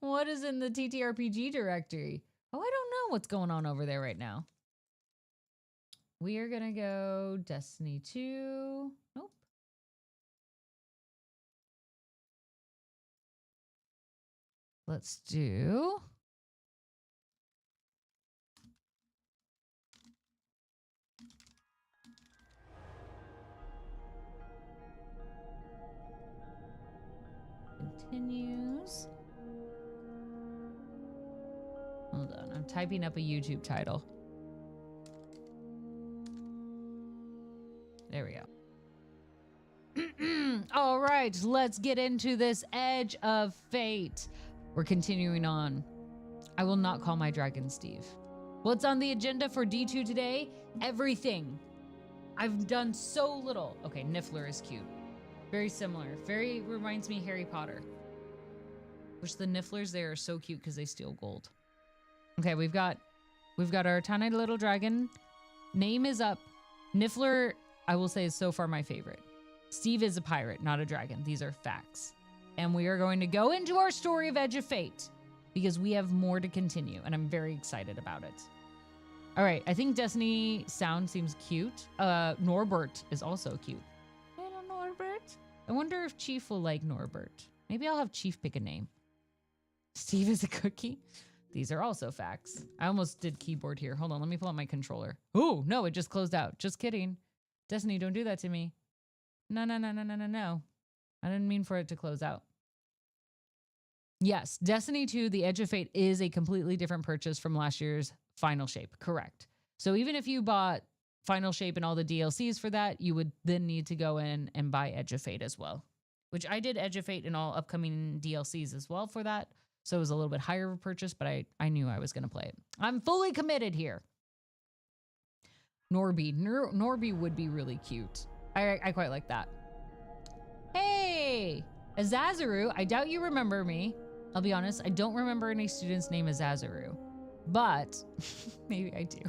What is in the TTRPG directory? Oh, I don't know what's going on over there right now. We are going to go Destiny 2. Nope. Let's do... Continues. Hold on, I'm typing up a YouTube title. There we go. All right, let's get into this Edge of Fate. We're continuing on. I will not call my dragon Steve. What's on the agenda for D2 today? Everything. I've done so little. Okay, Niffler is cute. Very similar. Very reminds me of Harry Potter. Which the Nifflers there are so cute because they steal gold. Okay, we've got our tiny little dragon. Name is up. Niffler, I will say, is so far my favorite. Steve is a pirate, not a dragon. These are facts. And we are going to go into our story of Edge of Fate because we have more to continue, and I'm very excited about it. All right, I think Destiny sound seems cute. Norbert is also cute. Hello, Norbert. I wonder if Chief will like Norbert. Maybe I'll have Chief pick a name. Steve is a cookie. These are also facts. I almost did keyboard here. Hold on, let me pull out my controller. Oh, no, it just closed out. Just kidding. Destiny, don't do that to me. No. I didn't mean for it to close out. Yes, Destiny 2, The Edge of Fate is a completely different purchase from last year's Final Shape. Correct. So even if you bought Final Shape and all the DLCs for that, you would then need to go in and buy Edge of Fate as well. Which I did Edge of Fate and all upcoming DLCs as well for that. So it was a little bit higher of a purchase, but I knew I was going to play it. I'm fully committed here. Norby would be really cute. I quite like that. Hey, Azazaru, I doubt you remember me. I'll be honest, I don't remember any student's name Azazaru, but maybe I do.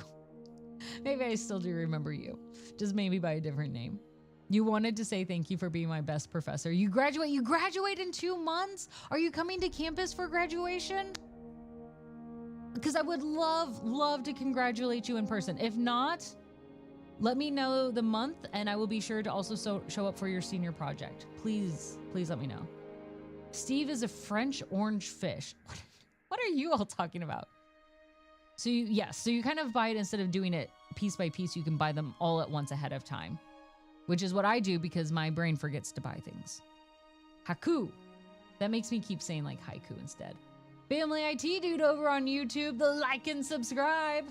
Maybe I still do remember you, just maybe by a different name. You wanted to say thank you for being my best professor. You graduate in 2 months? Are you coming to campus for graduation? Because I would love to congratulate you in person. If not, let me know the month and I will be sure to also show up for your senior project. Please let me know. Steve is a French orange fish. What are you all talking about? So you kind of buy it instead of doing it piece by piece. You can buy them all at once ahead of time, which is what I do because my brain forgets to buy things. Haku. That makes me keep saying like haiku instead. Family IT dude over on YouTube, the like and subscribe.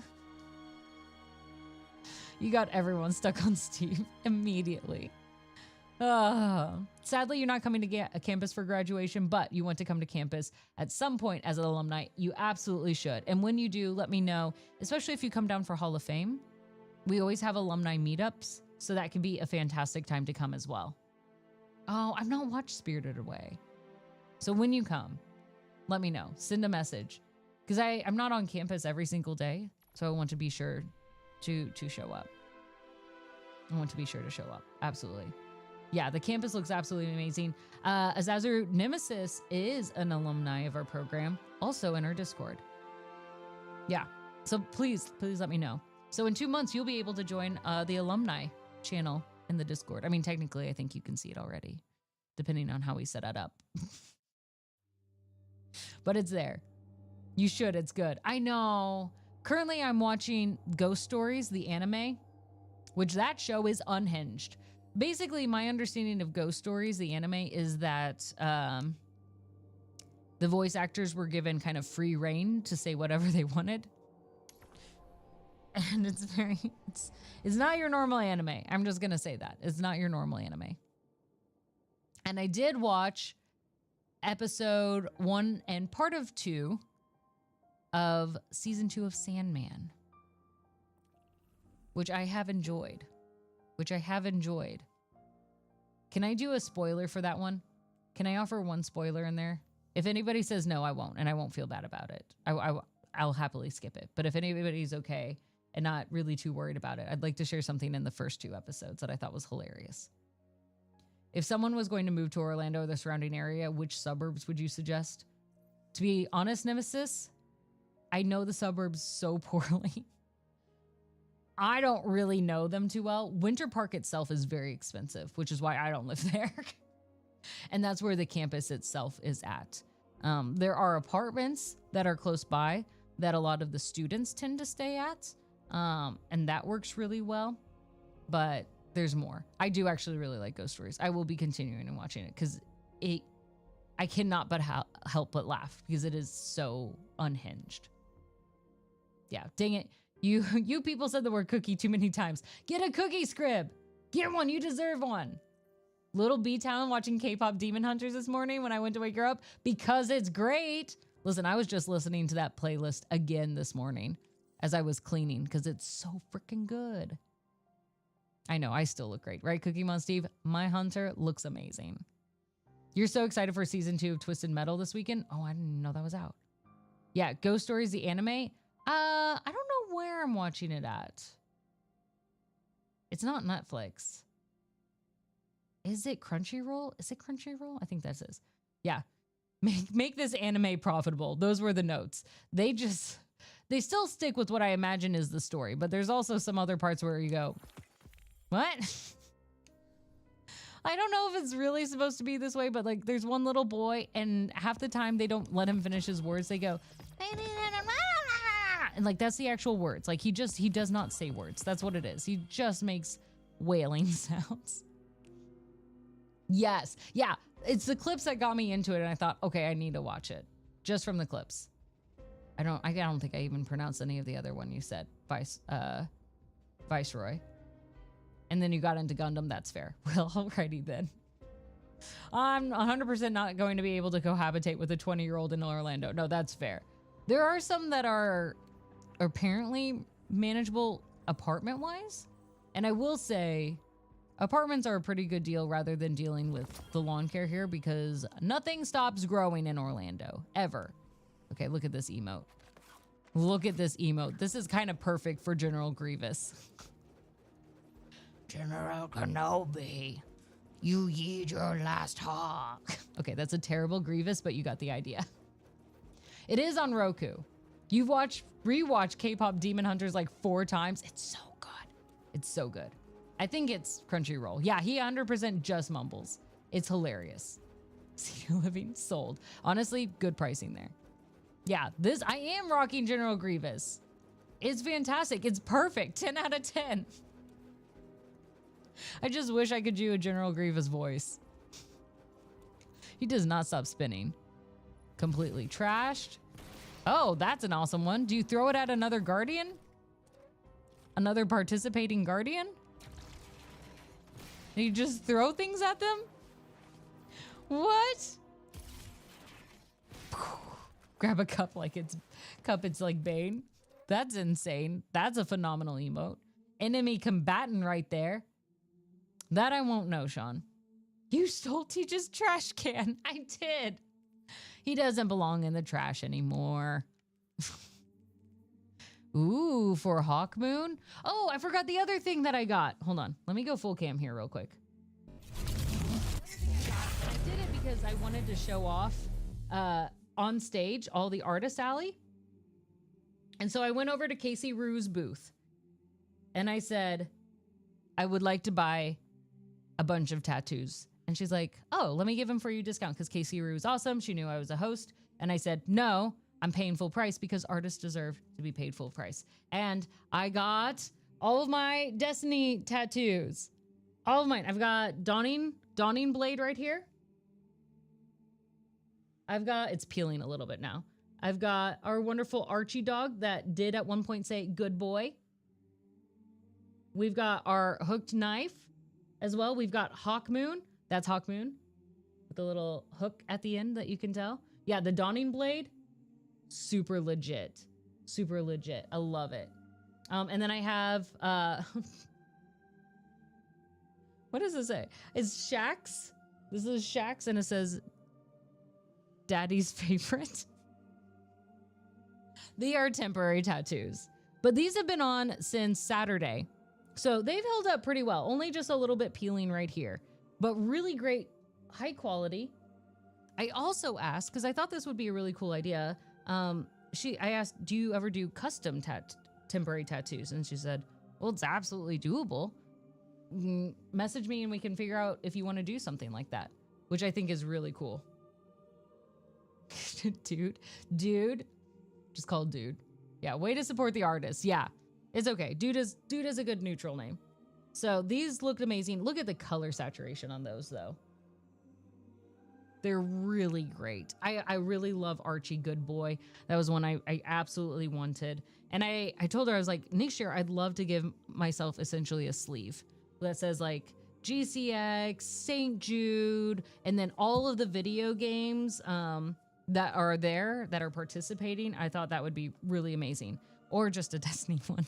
You got everyone stuck on Steve immediately. Sadly, you're not coming to a campus for graduation, but you want to come to campus at some point as an alumni. You absolutely should. And when you do, let me know, especially if you come down for Hall of Fame. We always have alumni meetups, so that can be a fantastic time to come as well. Oh, I've not watched Spirited Away. So when you come, let me know. Send a message. Because I'm not on campus every single day, so I want to be sure to show up. I want to be sure to show up. Absolutely. Yeah, the campus looks absolutely amazing. Azazaru Nemesis is an alumni of our program, also in our Discord. Yeah, so please let me know. So in 2 months, you'll be able to join the alumni channel in the Discord. I mean, technically, I think you can see it already, depending on how we set it up. But it's there. You should, it's good. I know. Currently, I'm watching Ghost Stories, the anime, which that show is unhinged. Basically, my understanding of Ghost Stories, the anime, is that the voice actors were given kind of free reign to say whatever they wanted. And it's not your normal anime. I'm just going to say that. It's not your normal anime. And I did watch episode 1 and part of 2 of season 2 of Sandman, which I have enjoyed. Can I do a spoiler for that one? Can I offer one spoiler in there? If anybody says no, I won't, and I won't feel bad about it. I'll happily skip it. But if anybody's okay and not really too worried about it, I'd like to share something in the first 2 episodes that I thought was hilarious. If someone was going to move to Orlando or the surrounding area, which suburbs would you suggest? To be honest, Nemesis, I know the suburbs so poorly. I don't really know them too well. Winter Park itself is very expensive, which is why I don't live there. And that's where the campus itself is at. There are apartments that are close by that a lot of the students tend to stay at. And that works really well, but there's more. I do actually really like Ghost Stories. I will be continuing and watching it because I cannot but help but laugh because it is so unhinged. Yeah, dang it. You people said the word cookie too many times. Get a cookie scrib. Get one. You deserve one. Little B-Town watching K-pop Demon Hunters this morning when I went to wake her up because it's great. Listen, I was just listening to that playlist again this morning as I was cleaning because it's so freaking good. I know, I still look great, right, Cookie Mon Steve? My hunter looks amazing. You're so excited for season 2 of Twisted Metal this weekend? Oh, I didn't know that was out. Yeah, Ghost Stories, the anime. I don't know where I'm watching it at. It's not Netflix. Is it Crunchyroll? Is it Crunchyroll? I think that says. Yeah. Make this anime profitable. Those were the notes. They still stick with what I imagine is the story, but there's also some other parts where you go, what? I don't know if it's really supposed to be this way, but like there's one little boy and half the time they don't let him finish his words. They go, and like that's the actual words. Like he does not say words. That's what it is. He just makes wailing sounds. Yes. Yeah. It's the clips that got me into it. And I thought, okay, I need to watch it just from the clips. I don't think I even pronounced any of the other one you said. Viceroy. And then you got into Gundam. That's fair. Well, alrighty then. I'm 100% not going to be able to cohabitate with a 20-year-old in Orlando. No, that's fair. There are some that are apparently manageable apartment-wise. And I will say apartments are a pretty good deal rather than dealing with the lawn care here because nothing stops growing in Orlando, ever. Okay, look at this emote. Look at this emote. This is kind of perfect for General Grievous. General Kenobi, you yeed your last hawk. Okay, that's a terrible Grievous, but you got the idea. It is on Roku. You've rewatched K-pop Demon Hunters like 4 times. It's so good. It's so good. I think it's Crunchyroll. Yeah, he 100% just mumbles. It's hilarious. Senior Living sold. Honestly, good pricing there. Yeah, I am rocking General Grievous. It's fantastic. It's perfect. 10 out of 10. I just wish I could do a General Grievous voice. He does not stop spinning. Completely trashed. Oh, that's an awesome one. Do you throw it at another Guardian? Another participating Guardian? And you just throw things at them? What? Grab a cup like it's like Bane. That's insane. That's a phenomenal emote. Enemy combatant right there. That I won't know, Sean. You stole Teach's trash can. I did. He doesn't belong in the trash anymore. Ooh, for Hawk Moon. Oh, I forgot the other thing that I got. Hold on. Let me go full cam here real quick. I did it because I wanted to show off on stage all the artist alley. And so I went over to Casey Rue's booth and I said, I would like to buy a bunch of tattoos. And she's like, oh, let me give them for you discount because Casey Rue is awesome. She knew I was a host. And I said, no, I'm paying full price because artists deserve to be paid full price. And I got all of my Destiny tattoos. All of mine. I've got Dawning Blade right here. It's peeling a little bit now. I've got our wonderful Archie dog that did at one point say, good boy. We've got our hooked knife as well. We've got Hawk Moon. That's Hawk Moon with a little hook at the end that you can tell. Yeah, the Dawning Blade, super legit. Super legit. I love it. And then I have, what does it say? It's Shax. This is Shax and it says, Daddy's favorite. They are temporary tattoos, but these have been on since Saturday. So they've held up pretty well. Only just a little bit peeling right here, but really great, high quality. I also asked, because I thought this would be a really cool idea. I asked, do you ever do custom temporary tattoos? And she said, well, it's absolutely doable. Message me and we can figure out if you want to do something like that, which I think is really cool. Dude, just called dude. Yeah, way to support the artist. Yeah, it's okay. Dude is a good neutral name. So these looked amazing. Look at the color saturation on those though. They're really great. I really love Archie Goodboy. That was one I absolutely wanted. And I told her, I was like, next year, I'd love to give myself essentially a sleeve that says like GCX, St. Jude, and then all of the video games that are there, that are participating. I thought that would be really amazing. Or just a Destiny one.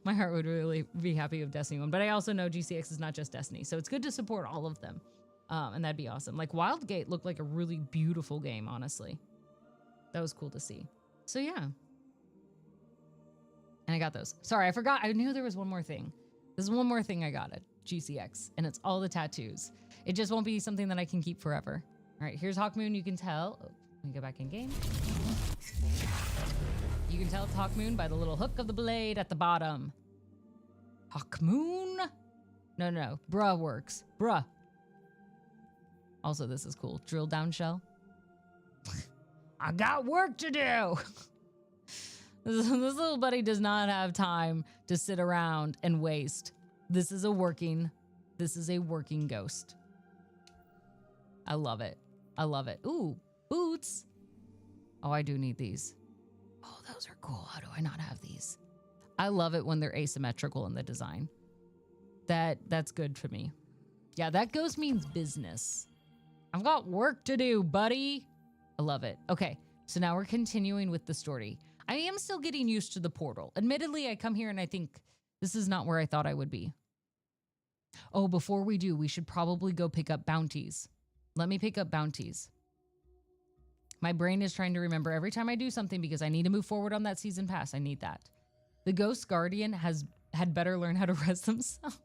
My heart would really be happy with Destiny one. But I also know GCX is not just Destiny. So it's good to support all of them. And that'd be awesome. Like Wildgate looked like a really beautiful game, honestly. That was cool to see. So yeah. And I got those. Sorry, I forgot. I knew there was one more thing. There's one more thing I got at GCX, and it's all the tattoos. It just won't be something that I can keep forever. All right, here's Hawkmoon. You can tell. Oh, let me go back in game. You can tell it's Hawkmoon by the little hook of the blade at the bottom. Hawkmoon? No. Bruh works. Bruh. Also, this is cool. Drill down shell. I got work to do. This little buddy does not have time to sit around and waste. This is a working ghost. I love it. I love it. Ooh, boots. Oh, I do need these. Oh, those are cool. How do I not have these? I love it when they're asymmetrical in the design. That's good for me. Yeah, that ghost means business. I've got work to do, buddy. I love it. Okay, so now we're continuing with the story. I am still getting used to the portal. Admittedly, I come here and I think this is not where I thought I would be. Oh, before we do, we should probably go pick up bounties. Let me pick up bounties. My brain is trying to remember every time I do something because I need to move forward on that season pass. I need that. The Ghost Guardian had better learn how to rest himself.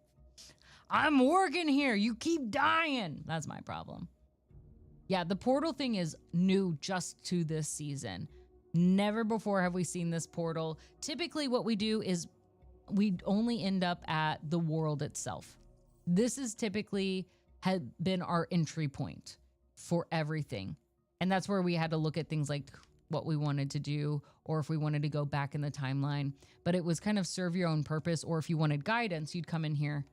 I'm working here. You keep dying. That's my problem. Yeah, the portal thing is new just to this season. Never before have we seen this portal. Typically what we do is we only end up at the world itself. This is typically had been our entry point for everything. And that's where we had to look at things like what we wanted to do or if we wanted to go back in the timeline. But it was kind of serve your own purpose, or if you wanted guidance, you'd come in here,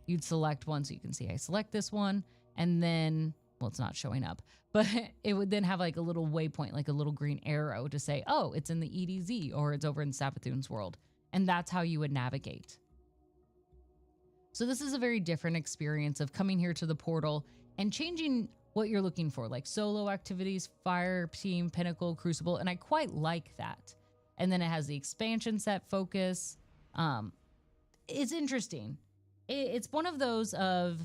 you'd select one. So you can see I select this one, and then, well, it's not showing up, but it would then have like a little waypoint, like a little green arrow to say, oh, it's in the EDZ or it's over in Savathun's world. And that's how you would navigate. So this is a very different experience of coming here to the portal and changing what you're looking for, like solo activities, fire team, pinnacle, crucible. And I quite like that. And then it has the expansion set focus. It's interesting. It's one of those of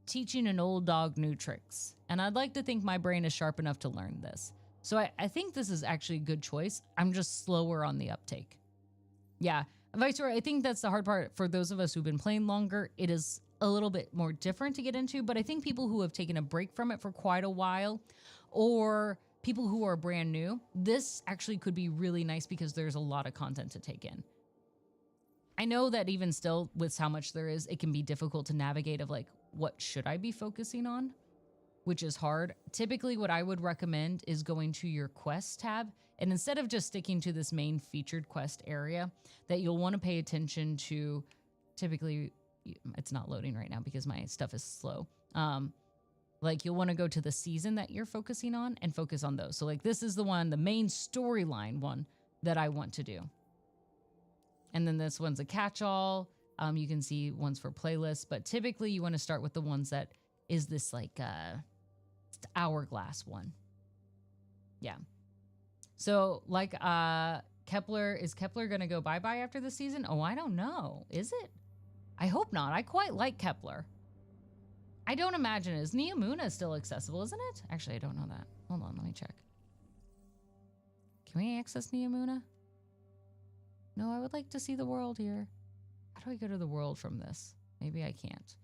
teaching an old dog new tricks. And I'd like to think my brain is sharp enough to learn this. So I think this is actually a good choice. I'm just slower on the uptake. Yeah, Viceroy, I think that's the hard part for those of us who've been playing longer. It is a little bit more different to get into, but I think people who have taken a break from it for quite a while, or people who are brand new, this actually could be really nice because there's a lot of content to take in. I know that even still, with how much there is, it can be difficult to navigate of like, what should I be focusing on? Which is hard. Typically, what I would recommend is going to your quest tab, and instead of just sticking to this main featured quest area, that you'll want to pay attention to. Typically, it's not loading right now because my stuff is slow. Like you'll want to go to the season that you're focusing on and focus on those. So like this is the one, the main storyline one that I want to do. And then this one's a catch-all. You can see ones for playlists, but typically you want to start with the ones that is this like hourglass one. Yeah. So like Kepler, is Kepler gonna go bye-bye after the season? Oh, I don't know. Is it? I hope not. I quite like Kepler. I don't imagine. Is Neomuna still accessible, isn't it? Actually, I don't know that. Hold on, let me check. Can we access Neomuna? No, I would like to see the world here. How do I go to the world from this? Maybe I can't.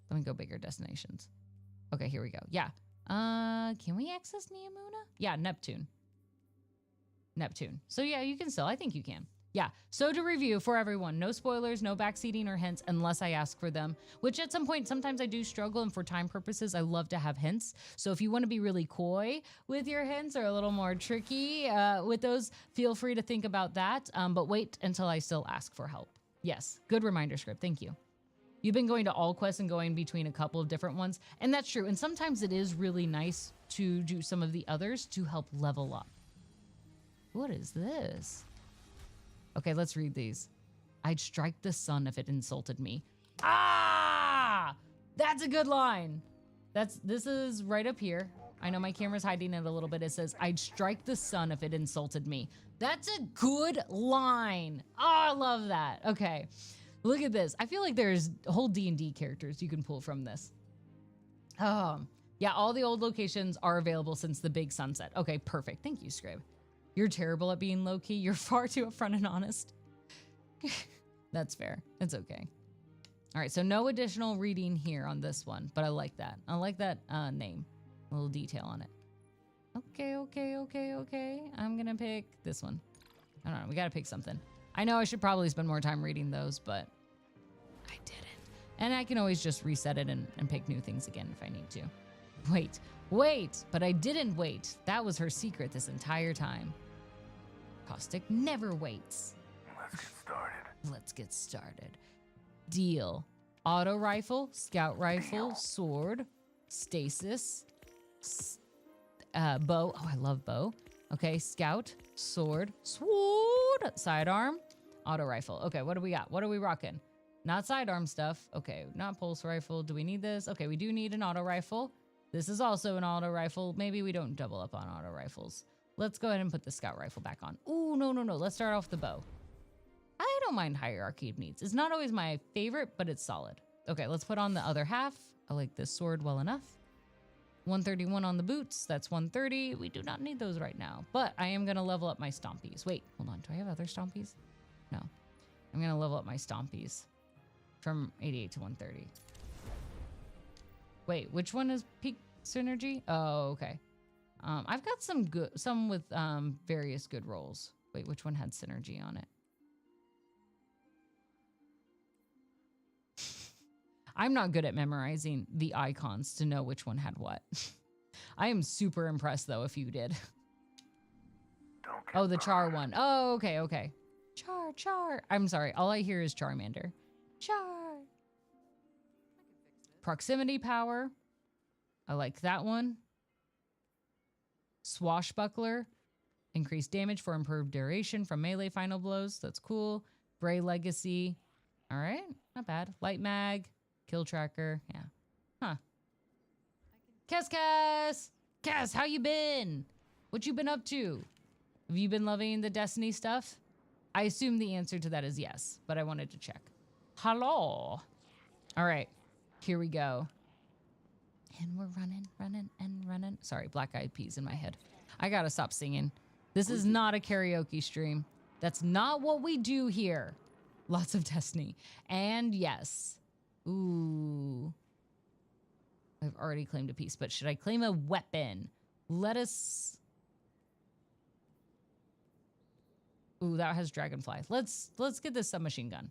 Let me go bigger destinations. Okay, here we go. Yeah. Can we access Neomuna? Yeah, Neptune. So yeah, you can still. I think you can. Yeah. So to review for everyone, no spoilers, no backseating or hints unless I ask for them, which at some point, sometimes I do struggle. And for time purposes, I love to have hints. So if you want to be really coy with your hints or a little more tricky with those, feel free to think about that. But wait until I still ask for help. Yes. Good reminder, Script. Thank you. You've been going to all quests and going between a couple of different ones. And that's true. And sometimes it is really nice to do some of the others to help level up. What is this? Okay, let's read these. I'd strike the sun if it insulted me. Ah! That's a good line. This is right up here. I know my camera's hiding it a little bit. It says, I'd strike the sun if it insulted me. That's a good line. Oh, I love that. Okay, look at this. I feel like there's whole D&D characters you can pull from this. Yeah, all the old locations are available since the big sunset. Okay, perfect. Thank you, Scrib. You're terrible at being low-key. You're far too upfront and honest. That's fair. It's okay. All right, so no additional reading here on this one, but I like that. I like that name. A little detail on it. Okay. I'm gonna pick this one. I don't know. We gotta pick something. I know I should probably spend more time reading those, but I didn't. And I can always just reset it and pick new things again if I need to. Wait, but I didn't wait. That was her secret this entire time. Caustic never waits. Let's get started. Deal. Auto rifle, scout rifle, sword, stasis, bow. Oh, I love bow. Okay, scout, sword, sidearm, auto rifle. Okay, what do we got? What are we rocking? Not sidearm stuff. Okay, not pulse rifle. Do we need this? Okay, we do need an auto rifle. This is also an auto rifle. Maybe we don't double up on auto rifles. Let's go ahead and put the scout rifle back on. Ooh, no. Let's start off the bow. I don't mind hierarchy of needs. It's not always my favorite, but it's solid. Okay, let's put on the other half. I like this sword well enough. 131 on the boots. That's 130. We do not need those right now, but I am going to level up my stompies. Wait, hold on. Do I have other stompies? No. I'm going to level up my stompies from 88 to 130. Wait, which one is peak synergy? Oh, okay. I've got some with various good rolls. Wait, which one had synergy on it? I'm not good at memorizing the icons to know which one had what. I am super impressed though if you did. Oh, the Char one. Oh, okay. Char. I'm sorry. All I hear is Charmander. Char. Proximity power. I like that one. Swashbuckler. Increased damage for improved duration from melee final blows. That's cool. Bray Legacy. All right. Not bad. Light mag. Kill tracker. Yeah. Huh. Cass, how you been? What you been up to? Have you been loving the Destiny stuff? I assume the answer to that is yes, but I wanted to check. Hello. All right. Here we go. And we're running. Sorry, Black Eyed Peas in my head. I gotta stop singing. This is not a karaoke stream. That's not what we do here. Lots of Destiny. And yes. Ooh. I've already claimed a piece, but should I claim a weapon? Let us... Ooh, that has Dragonfly. Let's get this submachine gun.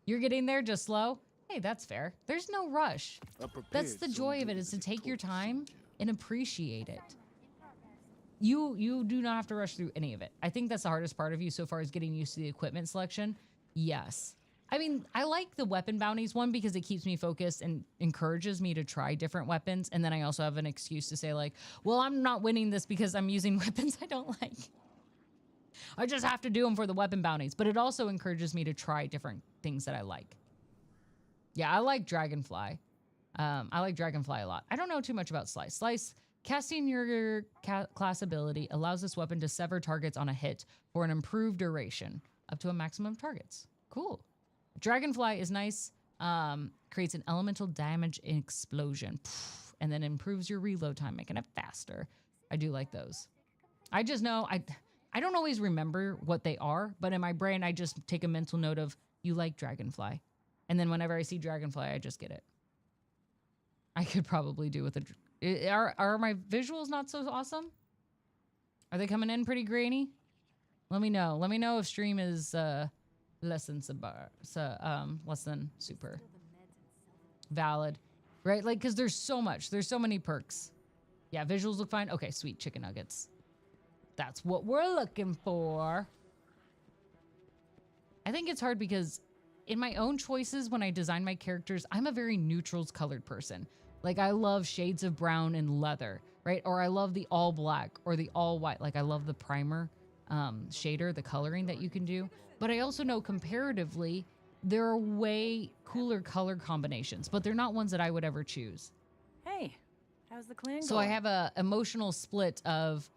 You're getting there just slow? Hey, that's fair. There's no rush. That's the joy of it, is to take your time and appreciate it. You do not have to rush through any of it. I think that's the hardest part of you so far, is getting used to the equipment selection. Yes. I mean, I like the weapon bounties one because it keeps me focused and encourages me to try different weapons. And then I also have an excuse to say like, well, I'm not winning this because I'm using weapons I don't like. I just have to do them for the weapon bounties. But it also encourages me to try different things that I like. Yeah, I like Dragonfly. I like Dragonfly a lot. I don't know too much about Slice. Slice, casting your class ability allows this weapon to sever targets on a hit for an improved duration, up to a maximum of targets. Cool. Dragonfly is nice. Creates an elemental damage explosion. And then improves your reload time, making it faster. I do like those. I just know, I don't always remember what they are, but in my brain, I just take a mental note of, you like Dragonfly. And then whenever I see Dragonfly, I just get it. I could probably do with are my visuals not so awesome? Are they coming in pretty grainy? Let me know. Let me know if stream is less than super valid, right? Like, because there's so many perks. Yeah, visuals look fine. Okay, sweet chicken nuggets. That's what we're looking for. I think it's hard because in my own choices, when I design my characters, I'm a very neutrals colored person. Like, I love shades of brown and leather, right? Or I love the all black or the all white. Like, I love the primer shader, the coloring that you can do. But I also know comparatively, there are way cooler color combinations, but they're not ones that I would ever choose. Hey, how's the clan So going? I have a emotional split of,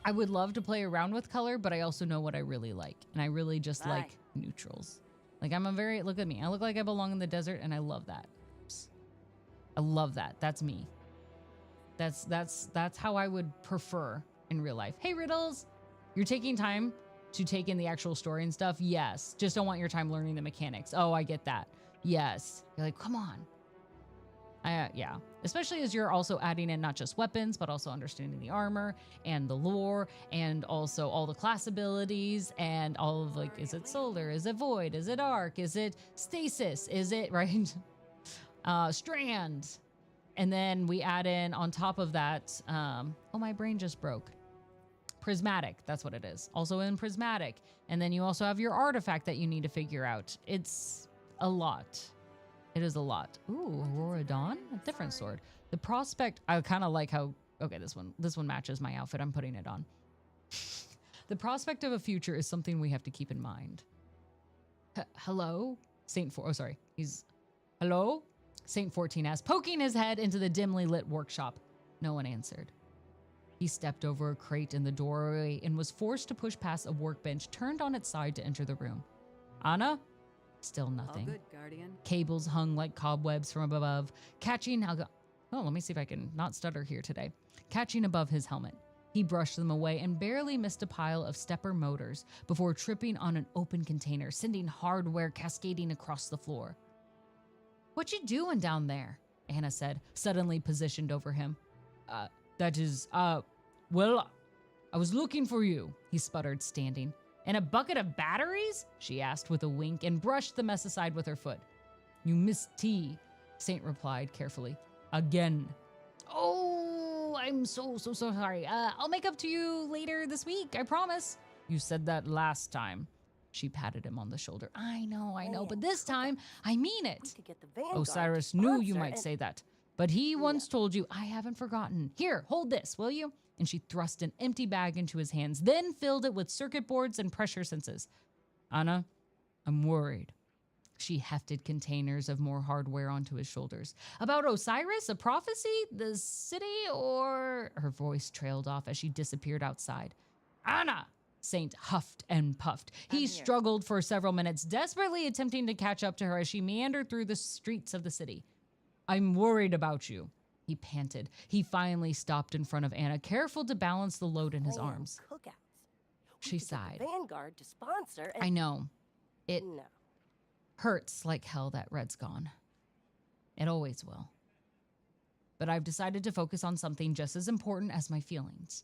I would love to play around with color, but I also know what I really like. And I really just like neutrals. Like, I'm a very, look at me. I look like I belong in the desert, and I love that. I love that. That's me. That's how I would prefer in real life. Hey, Riddles, you're taking time to take in the actual story and stuff? Yes. Just don't want your time learning the mechanics. Oh, I get that. Yes. You're like, come on. Yeah. Especially as you're also adding in not just weapons, but also understanding the armor and the lore and also all the class abilities and all of, like, is it solar? Is it void? Is it arc? Is it stasis? Is it, right? Strand. And then we add in on top of that, oh, my brain just broke. Prismatic, that's what it is. Also in prismatic. And then you also have your artifact that you need to figure out. It's a lot. It is a lot. Ooh, Aurora Dawn, a different sword. The prospect, I kind of like how, okay, this one matches my outfit. I'm putting it on. The prospect of a future is something we have to keep in mind. Hello? Hello? Saint 14 asked, poking his head into the dimly lit workshop. No one answered. He stepped over a crate in the doorway and was forced to push past a workbench turned on its side to enter the room. Anna? Still nothing. All good, Guardian. Cables hung like cobwebs from above, catching... Oh, let me see if I can not stutter here today. Catching above his helmet. He brushed them away and barely missed a pile of stepper motors before tripping on an open container, sending hardware cascading across the floor. What you doing down there? Anna said, suddenly positioned over him. Well, I was looking for you, he sputtered, standing. And a bucket of batteries? She asked with a wink and brushed the mess aside with her foot. You missed tea, Saint replied carefully. Again. Oh, I'm so sorry. I'll make up to you later this week, I promise. You said that last time. She patted him on the shoulder. I know, but this time, I mean it. Osiris knew you might say that, but he once told you, I haven't forgotten. Here, hold this, will you? And she thrust an empty bag into his hands, then filled it with circuit boards and pressure sensors. Anna, I'm worried. She hefted containers of more hardware onto his shoulders. About Osiris, a prophecy, the city, or... Her voice trailed off as she disappeared outside. Anna! Saint huffed and puffed. He struggled for several minutes, desperately attempting to catch up to her as she meandered through the streets of the city. I'm worried about you, he panted. He finally stopped in front of Anna, careful to balance the load in his arms. She sighed. Vanguard to sponsor. I know. It hurts like hell that Red's gone. It always will. But I've decided to focus on something just as important as my feelings.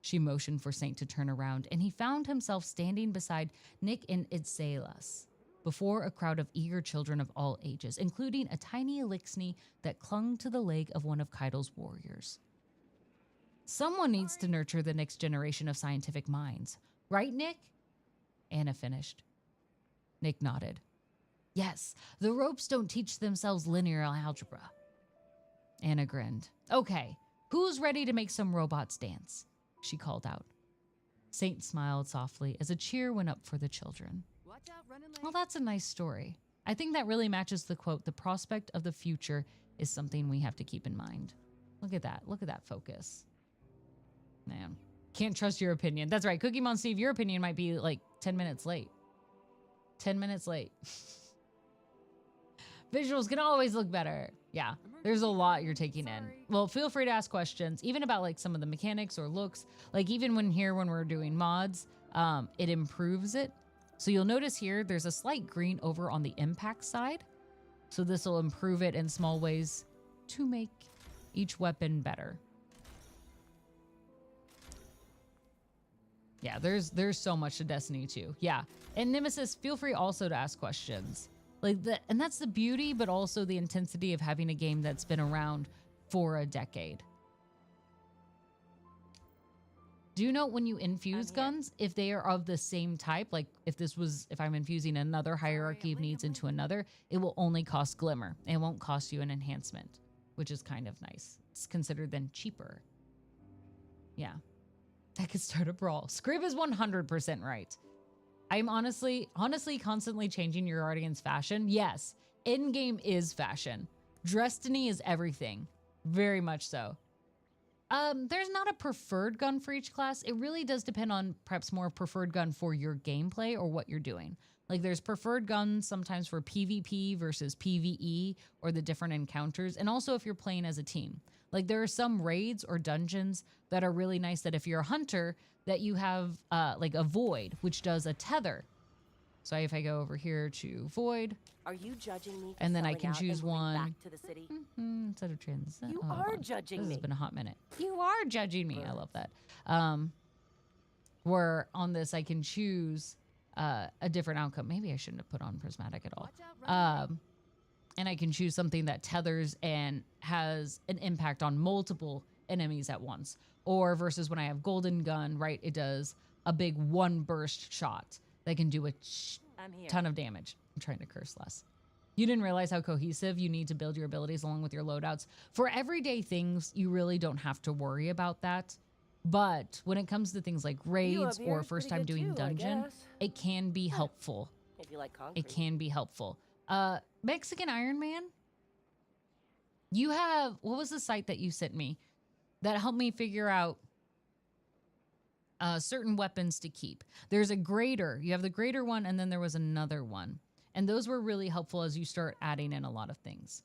She motioned for Saint to turn around, and he found himself standing beside Nick and Itzelas, before a crowd of eager children of all ages, including a tiny Elixni that clung to the leg of one of Kaido's warriors. Someone needs to nurture the next generation of scientific minds. Right, Nick? Anna finished. Nick nodded. Yes, the ropes don't teach themselves linear algebra. Anna grinned. Okay, who's ready to make some robots dance? She called out. Saint smiled softly as a cheer went up for the children. Well, that's a nice story. I think that really matches the quote, the prospect of the future is something we have to keep in mind. Look at that. Look at that focus. Man, can't trust your opinion. That's right. Cookie Mon Steve, your opinion might be like 10 minutes late. 10 minutes late. Visuals can always look better. Yeah, there's a lot you're taking in. Well, feel free to ask questions, even about like some of the mechanics or looks. Like even when we're doing mods, it improves it. So you'll notice here, there's a slight green over on the impact side. So this will improve it in small ways to make each weapon better. Yeah, there's so much to Destiny 2. Yeah. And Nemesis, feel free also to ask questions. And that's the beauty, but also the intensity of having a game that's been around for a decade. Do you know when you infuse guns, if they are of the same type, like if I'm infusing another hierarchy of needs into another, it will only cost Glimmer. It won't cost you an enhancement, which is kind of nice. It's considered then cheaper. Yeah. That could start a brawl. Scrib is 100% right. I'm honestly constantly changing your audience fashion. Yes, in-game is fashion. Destiny is everything. Very much so. There's not a preferred gun for each class. It really does depend on perhaps more preferred gun for your gameplay or what you're doing. Like there's preferred guns sometimes for PvP versus PvE or the different encounters. And also if you're playing as a team. Like there are some raids or dungeons that are really nice that if you're a hunter that you have like a void, which does a tether. So if I go over here to void. Are you judging me? And then I can choose one. Back to the city? Instead of trans. You are judging me. This has been a hot minute. You are judging me. I love that. Where on this I can choose a different outcome. Maybe I shouldn't have put on prismatic at all. And I can choose something that tethers and has an impact on multiple enemies at once. Or versus when I have golden gun, right? It does a big one burst shot that can do a ton of damage. I'm trying to curse less. You didn't realize how cohesive you need to build your abilities along with your loadouts. For everyday things, you really don't have to worry about that. But when it comes to things like raids or first time doing dungeon, it can be helpful. If you like concrete. It can be helpful. Mexican Iron Man, you have, what was the site that you sent me that helped me figure out certain weapons to keep? There's a grader. You have the grader one, and then there was another one. And those were really helpful as you start adding in a lot of things.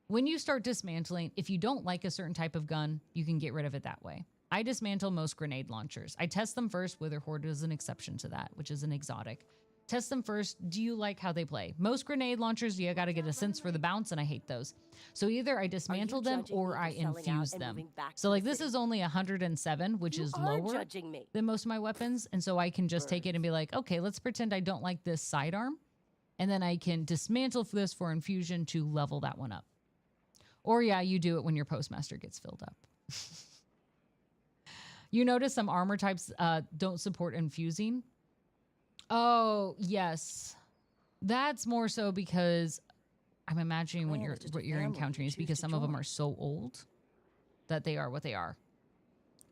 When you start dismantling, if you don't like a certain type of gun, you can get rid of it that way. I dismantle most grenade launchers. I test them first. Witherhoard is an exception to that, which is an exotic. Test them first. Do you like how they play? Most grenade launchers, you got to get a sense for the bounce, and I hate those. So either I dismantle them or I infuse them. So like this is only 107, which is lower than most of my weapons. And so I can just take it and be like, okay, let's pretend I don't like this sidearm. And then I can dismantle this for infusion to level that one up. Or yeah, you do it when your postmaster gets filled up. You notice some armor types don't support infusing. Oh, yes. That's more so because I'm imagining what you're encountering is because some of them are so old that they are what they are.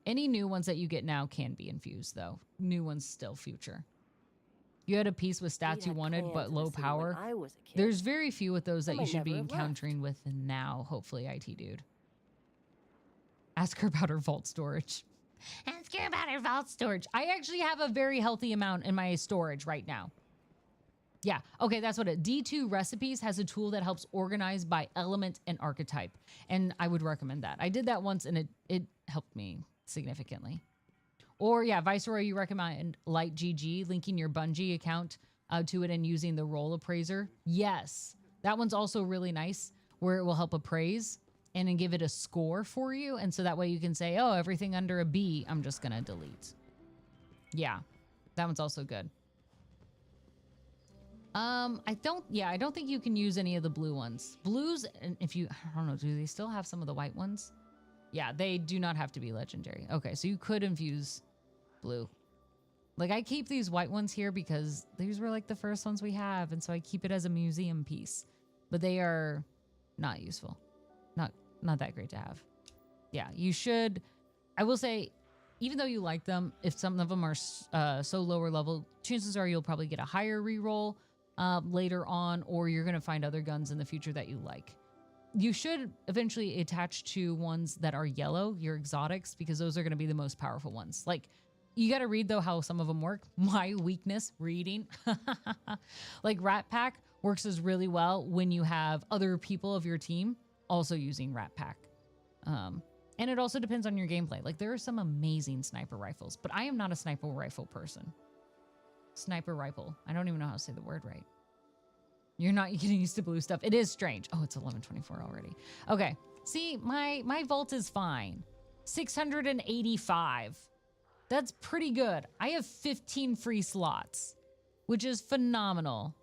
Any new ones that you get now can be infused, though. New ones still future. You had a piece with stats you wanted, but low power. There's very few with those that you should be encountering with now, hopefully, IT dude. Ask her about her vault storage. Ask her about her vault storage. I actually have a very healthy amount in my storage right now. Yeah, okay, that's what D2 Recipes has a tool that helps organize by element and archetype. And I would recommend that. I did that once and it helped me significantly. Or yeah, Viceroy, you recommend Light GG, linking your Bungie account to it and using the role appraiser. Yes, that one's also really nice where it will help appraise and then give it a score for you. And so that way you can say, oh, everything under a B, I'm just going to delete. Yeah, that one's also good. I don't think you can use any of the blue ones. Blues, and if you, I don't know, do they still have some of the white ones? Yeah, they do not have to be legendary. Okay, so you could infuse blue. Like I keep these white ones here because these were like the first ones we have. And so I keep it as a museum piece, but they are not useful. Not that great to have. Yeah, you should, I will say, even though you like them, if some of them are so lower level, chances are you'll probably get a higher reroll later on, or you're going to find other guns in the future that you like. You should eventually attach to ones that are yellow, your exotics, because those are going to be the most powerful ones. Like, you got to read, though, how some of them work. My weakness, reading. Like, Rat Pack works as really well when you have other people of your team also using Rat Pack. And it also depends on your gameplay. Like, there are some amazing sniper rifles, but I am not a sniper rifle person. Sniper rifle. I don't even know how to say the word right. You're not getting used to blue stuff. It is strange. Oh, it's 11:24 already. Okay. See, my vault is fine. 685. That's pretty good. I have 15 free slots, which is phenomenal.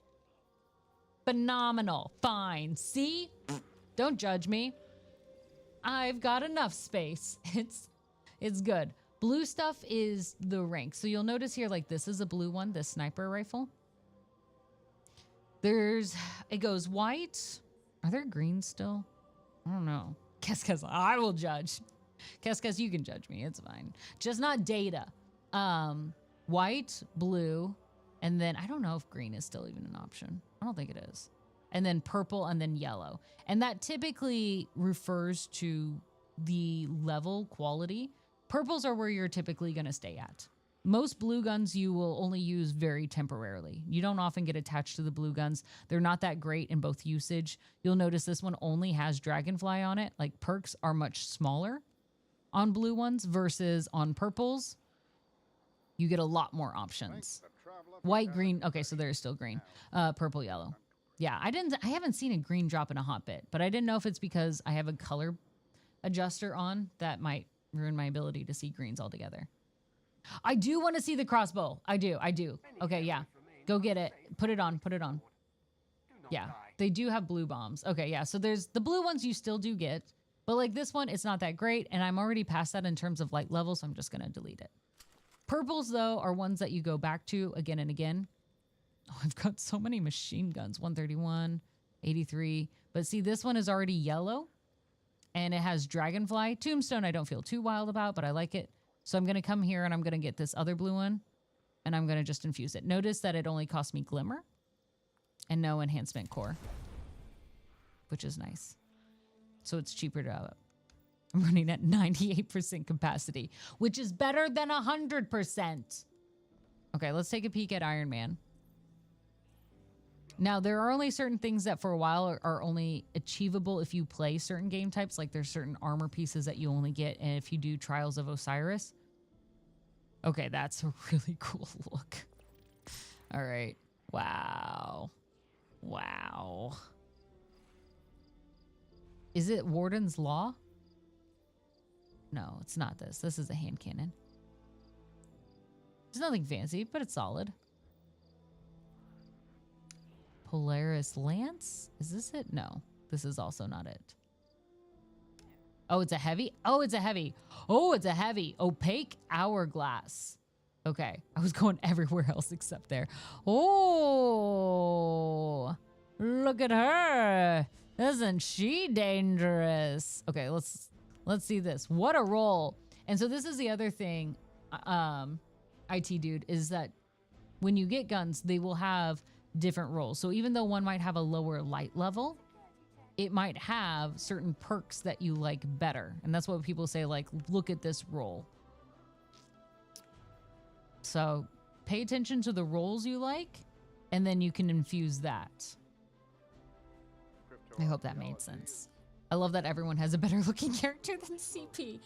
Phenomenal. Fine. See? Don't judge me. I've got enough space. It's good. Blue stuff is the rank. So you'll notice here, like, this is a blue one, this sniper rifle. It goes white. Are there greens still? I don't know. Kes, I will judge. Kes, you can judge me. It's fine. Just not data. White, blue, and then I don't know if green is still even an option. I don't think it is. And then purple and then yellow. And that typically refers to the level quality. Purples are where you're typically going to stay at. Most blue guns you will only use very temporarily. You don't often get attached to the blue guns. They're not that great in both usage. You'll notice this one only has dragonfly on it. Like, perks are much smaller on blue ones versus on purples. You get a lot more options. White, green. Okay, so there's still green. Purple, yellow. Yeah, I haven't seen a green drop in a hot bit, but I didn't know if it's because I have a color adjuster on that might ruin my ability to see greens altogether. I do want to see the crossbow. I do. Okay, yeah. Go get it. Put it on. Yeah, they do have blue bombs. Okay, yeah. So there's the blue ones you still do get, but like this one, it's not that great. And I'm already past that in terms of light level, so I'm just going to delete it. Purples, though, are ones that you go back to again and again. Oh, I've got so many machine guns. 131, 83. But see, this one is already yellow, and it has dragonfly. Tombstone I don't feel too wild about, but I like it. So I'm going to come here and I'm going to get this other blue one and I'm going to just infuse it. Notice that it only cost me glimmer and no enhancement core, which is nice. So it's cheaper to, I'm running at 98% capacity, which is better than 100%. Okay, let's take a peek at Iron Man. Now, there are only certain things that for a while are only achievable if you play certain game types. Like there's certain armor pieces that you only get if you do Trials of Osiris. Okay, that's a really cool look. All right. Wow. Wow. Is it Warden's Law? No, it's not this. This is a hand cannon. It's nothing fancy, but it's solid. Polaris Lance? Is this it? No, this is also not it. Oh, it's a heavy? Oh, it's a heavy. Oh, it's a heavy. Opaque Hourglass. Okay, I was going everywhere else except there. Oh, look at her. Isn't she dangerous? Okay, let's see this. What a roll. And so this is the other thing, IT dude, is that when you get guns, they will have different rolls. So even though one might have a lower light level, it might have certain perks that you like better. And that's what people say, like, look at this roll. So pay attention to the rolls you like, and then you can infuse that. I hope that made sense. I love that everyone has a better looking character than CP.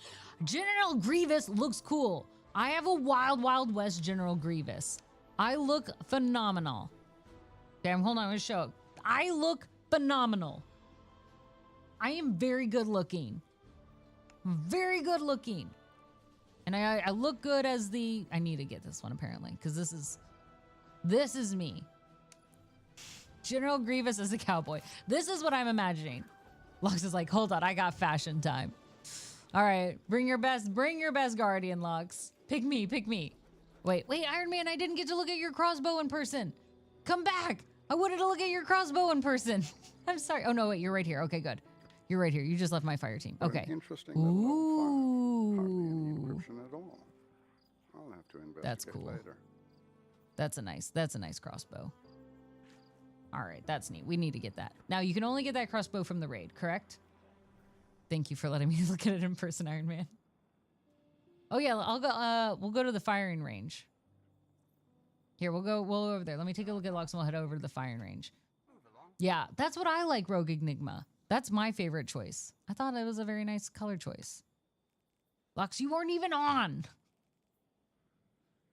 General Grievous looks cool. I have a Wild Wild West General Grievous. I look phenomenal. Okay, hold on, I'm gonna show it. I look phenomenal. I am very good looking. Very good looking. And I look good as the, I need to get this one apparently, because this is me. General Grievous as a cowboy. This is what I'm imagining. Lux is like, hold on, I got fashion time. All right, bring your best Guardian, Lux. Pick me. Wait, Iron Man, I didn't get to look at your crossbow in person. Come back. I wanted to look at your crossbow in person. I'm sorry. Oh, no, wait, you're right here. Okay, good. You're right here. You just left my fire team. Okay. Interesting. Ooh. Hardly any encryption at all. I'll have to investigate That's cool. later. That's a nice crossbow. All right, that's neat. We need to get that. Now, you can only get that crossbow from the raid, correct? Thank you for letting me look at it in person, Iron Man. Oh yeah, I'll go. We'll go to the firing range. Here, we'll go over there. Let me take a look at Lux and we'll head over to the firing range. Yeah, that's what I like, Rogue Enigma. That's my favorite choice. I thought it was a very nice color choice. Lux, you weren't even on.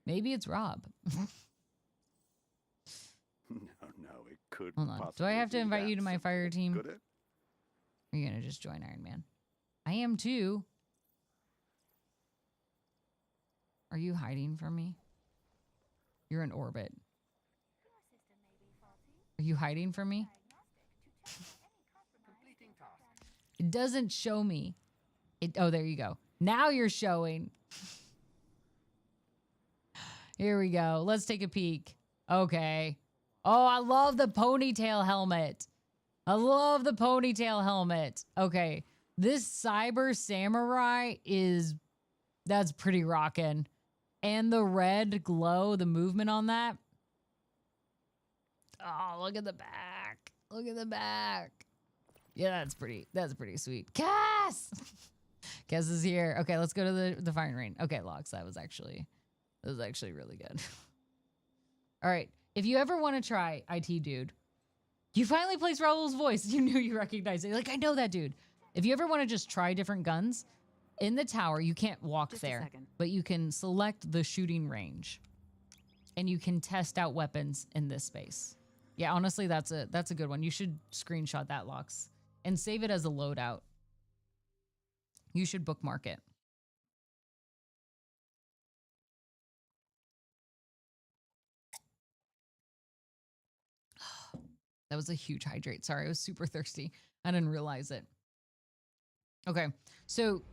Maybe it's Rob. No, it could Hold on. Do I possibly have to be invite that you to my simple. fire team? Could it? Or are you going to just join Iron Man? I am too. Are you hiding from me? You're in orbit. Are you hiding from me? It doesn't show me. Oh, there you go. Now you're showing. Here we go. Let's take a peek. Okay. Oh, I love the ponytail helmet. I love the ponytail helmet. Okay. This cyber samurai that's pretty rockin'. And the red glow, the movement on that. Oh, look at the back. Look at the back. Yeah, that's pretty sweet. Cass! Cass is here. Okay, let's go to the firing range. Okay, Lox, that was actually really good. All right. If you ever want to try IT Dude, you finally placed Raul's voice. You knew you recognized it. Like, I know that dude. If you ever want to just try different guns, in the tower, you can't walk Just a there, second. but you can select the shooting range and you can test out weapons in this space. Yeah, honestly, that's a good one. You should screenshot that, Lox, and save it as a loadout. You should bookmark it. That was a huge hydrate. Sorry, I was super thirsty. I didn't realize it. Okay, so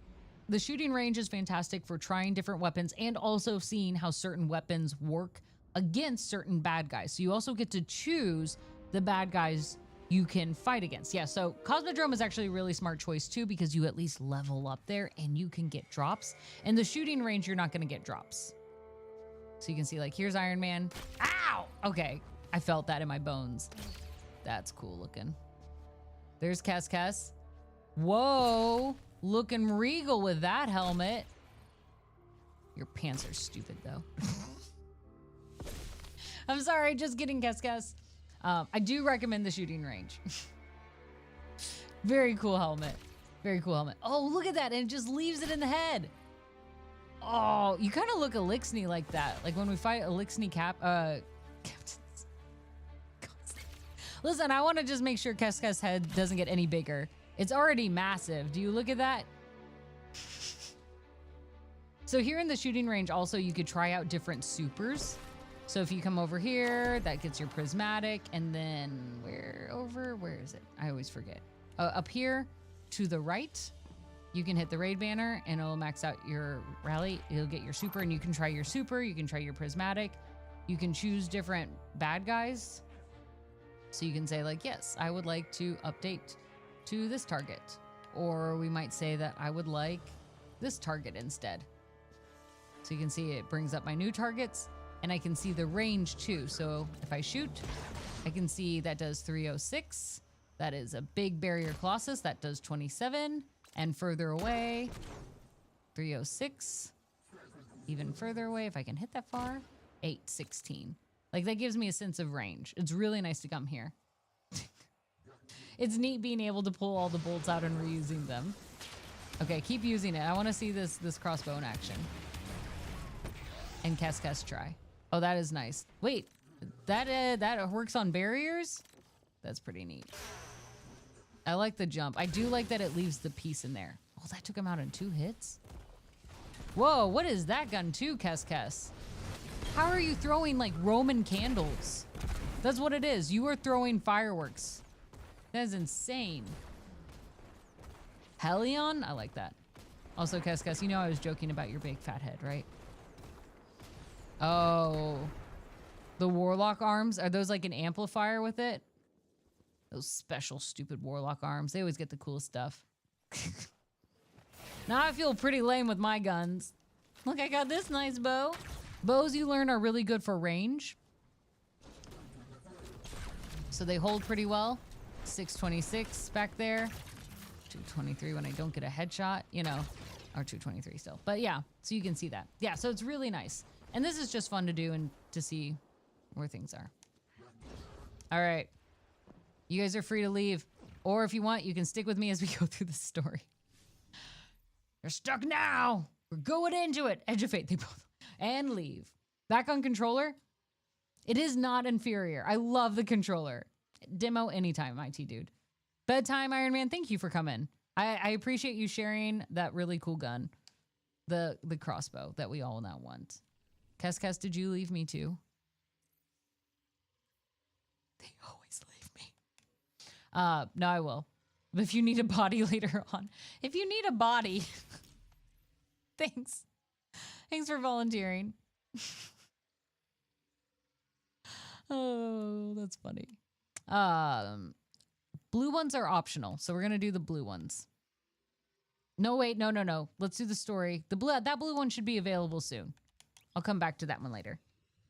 the shooting range is fantastic for trying different weapons and also seeing how certain weapons work against certain bad guys. So you also get to choose the bad guys you can fight against. Yeah, so Cosmodrome is actually a really smart choice too, because you at least level up there and you can get drops. And the shooting range, you're not going to get drops. So you can see, like, here's Iron Man. Ow! Okay, I felt that in my bones. That's cool looking. There's Cass. Whoa, looking regal with that helmet. Your pants are stupid though. I'm sorry, just kidding, Cass. I do recommend the shooting range. Very cool helmet. Very cool helmet. Oh, look at that, and it just leaves it in the head. Oh, you kind of look Elixni like that. Like when we fight Elixni captains. Listen, I want to just make sure Keska's head doesn't get any bigger. It's already massive. Do you look at that? So here in the shooting range, also, you could try out different supers. So if you come over here, that gets your prismatic. And then where is it? I always forget. Up here to the right, you can hit the raid banner and it'll max out your rally. You'll get your super and you can try your super. You can try your prismatic. You can choose different bad guys. So you can say like, yes, I would like to update to this target. Or we might say that I would like this target instead. So you can see it brings up my new targets and I can see the range too. So if I shoot, I can see that does 306. That is a big barrier colossus. That does 27. And further away, 306. Even further away, if I can hit that far, 816. Like, that gives me a sense of range. It's really nice to come here. It's neat being able to pull all the bolts out and reusing them. Okay, keep using it. I want to see this crossbow in action. And Cass try. Oh, that is nice. Wait, that works on barriers? That's pretty neat. I like the jump. I do like that it leaves the piece in there. Oh, that took him out in 2 hits? Whoa, what is that gun too, Cass? How are you throwing like Roman candles? That's what it is. You are throwing fireworks. That is insane. Helion? I like that. Also, Cass, you know I was joking about your big fat head, right? Oh. The Warlock arms? Are those like an amplifier with it? Those special stupid Warlock arms. They always get the cool stuff. Now I feel pretty lame with my guns. Look, I got this nice bow. Bows you learn are really good for range. So they hold pretty well. 626 back there. 223 when I don't get a headshot, you know, or 223 still. But yeah, so you can see that. Yeah, so it's really nice. And this is just fun to do and to see where things are. All right. You guys are free to leave. Or if you want, you can stick with me as we go through the story. You're stuck now. We're going into it. Edge of Fate, they both. And leave. Back on controller. It is not inferior. I love the controller. Demo anytime, IT dude. Bedtime, Iron Man, thank you for coming. I appreciate you sharing that really cool gun. The crossbow that we all now want. Kes, did you leave me too? They always leave me. No, I will. If you need a body later on. If you need a body. Thanks. Thanks for volunteering. Oh, that's funny. Blue ones are optional, so we're gonna do the blue ones. No, wait, no. Let's do the story. That blue one should be available soon. I'll come back to that one later.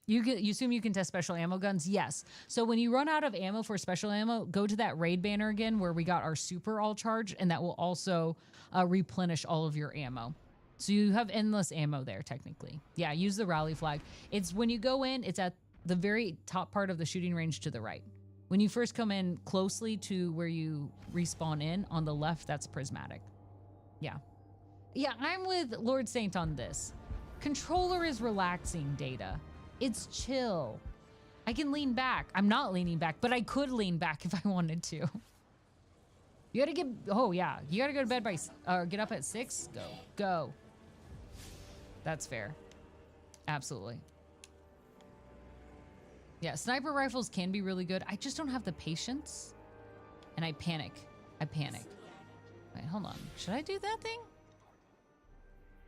You assume you can test special ammo guns? Yes. So when you run out of ammo for special ammo, go to that raid banner again where we got our super all charged, and that will also replenish all of your ammo. So you have endless ammo there, technically. Yeah, use the rally flag. It's when you go in, it's at the very top part of the shooting range to the right. When you first come in closely to where you respawn in, on the left, that's prismatic. Yeah. Yeah, I'm with Lord Saint on this. Controller is relaxing, Data. It's chill. I can lean back. I'm not leaning back, but I could lean back if I wanted to. You gotta get, oh yeah, you gotta go to bed by, get up at 6? Go. That's fair. Absolutely. Yeah, sniper rifles can be really good. I just don't have the patience. And I panic. Wait, hold on. Should I do that thing?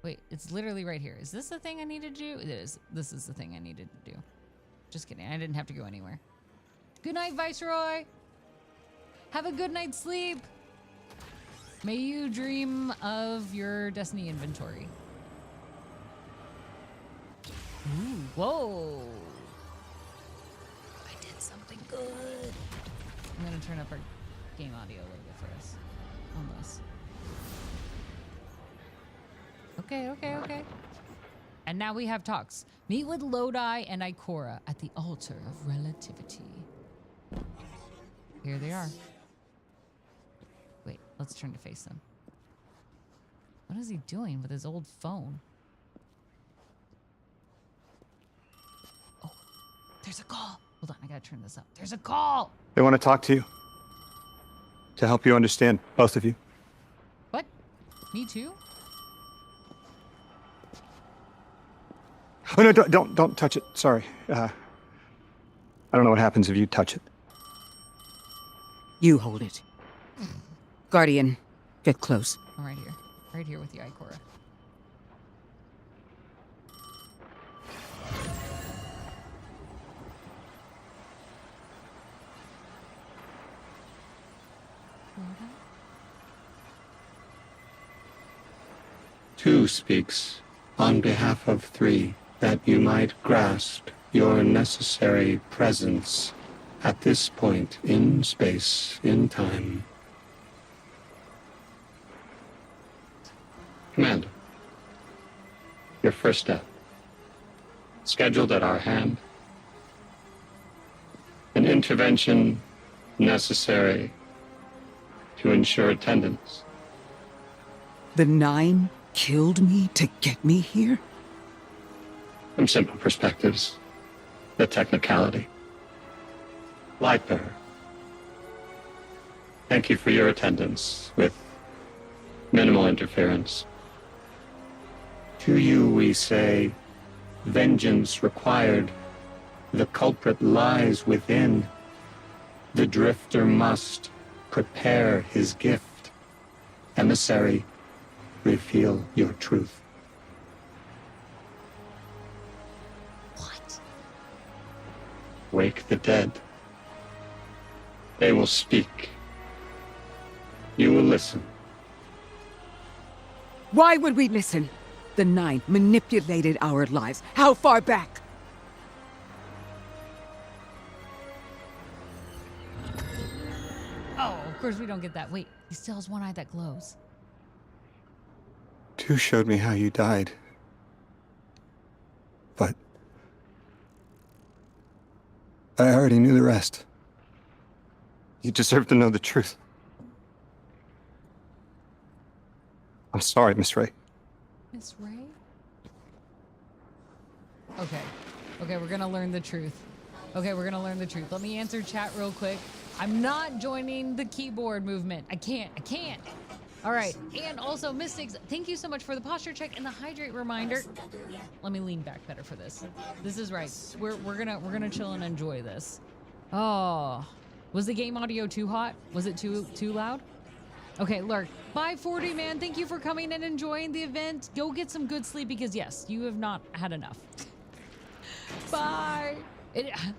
Wait, it's literally right here. Is this the thing I need to do? It is. This is the thing I needed to do. Just kidding. I didn't have to go anywhere. Good night, Viceroy. Have a good night's sleep. May you dream of your destiny inventory. Ooh, whoa. I did something good. I'm going to turn up our game audio a little bit for us on this. Okay. And now we have talks. Meet with Lodi and Ikora at the altar of relativity. Here they are. Wait, let's turn to face them. What is he doing with his old phone? Oh, there's a call. Hold on, I gotta turn this up. There's a call. They want to talk to you. To help you understand, both of you. What? Me too? Oh no, don't touch it. Sorry. I don't know what happens if you touch it. You hold it. Guardian, get close. I'm right here. Right here with you, Ikora. Two speaks on behalf of three, that you might grasp your necessary presence at this point in space, in time. Commander, your first step, scheduled at our hand. An intervention necessary to ensure attendance. The 9 killed me to get me here? From simple perspectives, the technicality. Lightbearer, thank you for your attendance with minimal interference. To you we say, vengeance required. The culprit lies within. The drifter must prepare his gift. Emissary, reveal your truth. What? Wake the dead. They will speak. You will listen. Why would we listen? The 9 manipulated our lives. How far back? Oh, of course we don't get that. Wait, he still has one eye that glows. 2 showed me how you died. But I already knew the rest. You deserve to know the truth. I'm sorry, Miss Ray. Miss Ray? Okay, we're gonna learn the truth. Let me answer chat real quick. I'm not joining the keyboard movement. I can't. All right, and also Mystics, thank you so much for the posture check and the hydrate reminder. Let me lean back better for this. This is right. We're gonna chill and enjoy this. Oh, was the game audio too hot? Was it too loud? Okay, Lurk. Bye, 40 man. Thank you for coming and enjoying the event. Go get some good sleep because yes, you have not had enough. Bye.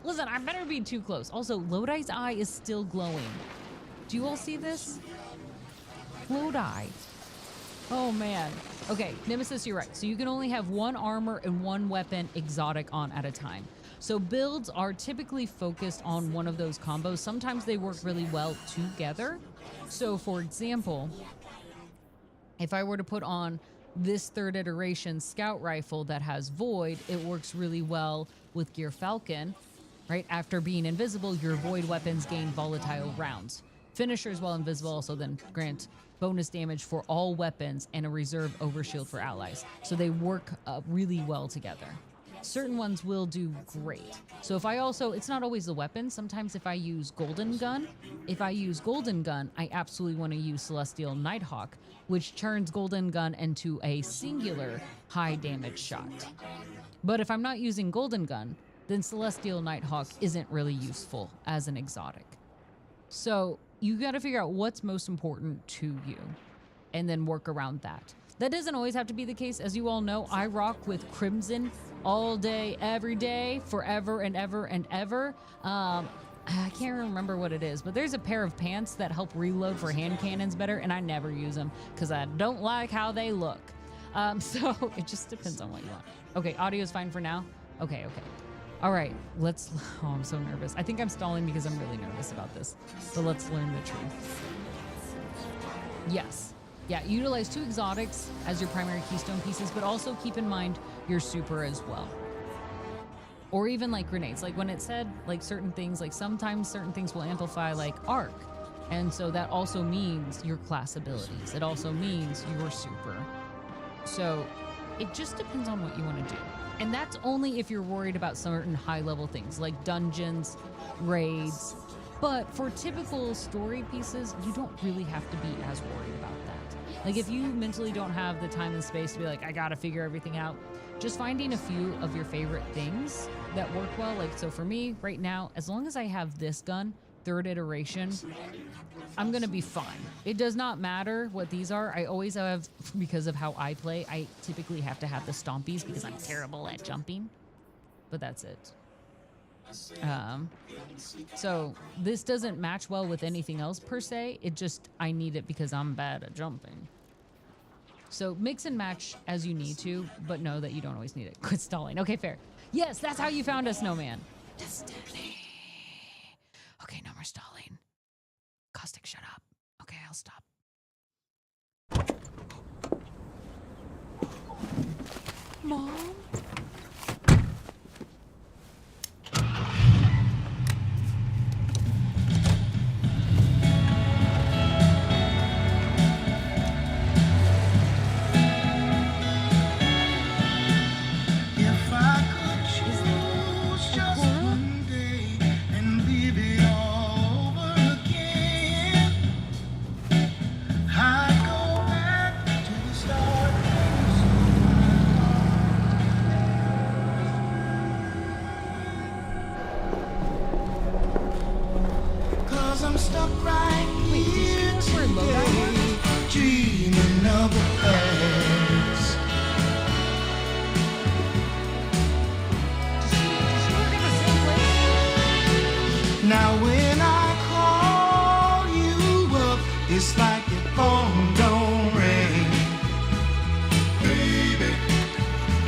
Listen, I better be too close. Also, Lodi's eye is still glowing. Do you all see this? Lodi. Oh man. Okay, Nemesis, you're right. So you can only have one armor and one weapon exotic on at a time. So builds are typically focused on one of those combos. Sometimes they work really well together. So for example, if I were to put on this third iteration scout rifle that has void, it works really well with Gear Falcon, right? After being invisible, your void weapons gain volatile rounds. Finishers while invisible also then grant bonus damage for all weapons and a reserve overshield for allies. So they work really well together. Certain ones will do great. So if I also, it's not always the weapon. Sometimes if I use Golden Gun, I absolutely want to use Celestial Nighthawk, which turns Golden Gun into a singular high damage shot. But if I'm not using Golden Gun, then Celestial Nighthawk isn't really useful as an exotic. So you got to figure out what's most important to you and then work around that. That doesn't always have to be the case. As you all know, I rock with Crimson all day, every day, forever and ever and ever. I can't remember what it is, but there's a pair of pants that help reload for hand cannons better, and I never use them because I don't like how they look. So it just depends on what you want. Okay, audio's fine for now. Okay. All right, let's, oh, I'm so nervous. I think I'm stalling because I'm really nervous about this, but let's learn the truth. Yes. Yeah, utilize 2 exotics as your primary keystone pieces, but also keep in mind your super as well. Or even like grenades. Like when it said like certain things, like sometimes certain things will amplify like arc. And so that also means your class abilities. It also means your super. So it just depends on what you want to do. And that's only if you're worried about certain high level things like dungeons, raids. But for typical story pieces, you don't really have to be as worried about that. Like if you mentally don't have the time and space to be like, I gotta figure everything out, just finding a few of your favorite things that work well. Like, so for me right now, as long as I have this gun, 3rd iteration, I'm gonna be fine. It does not matter what these are. I always have, because of how I play, I typically have to have the stompies because I'm terrible at jumping, but that's it. So this doesn't match well with anything else per se. It just, I need it because I'm bad at jumping. So mix and match as you need to, but know that you don't always need it. Quit stalling. Okay, fair. Yes, that's how you found us, Snowman. Destiny. Okay, no more stalling. Caustic, shut up. Okay, I'll stop. Mom? I'm stuck right here today, dreaming of the past. Now when I call you up, it's like your phone don't ring, baby.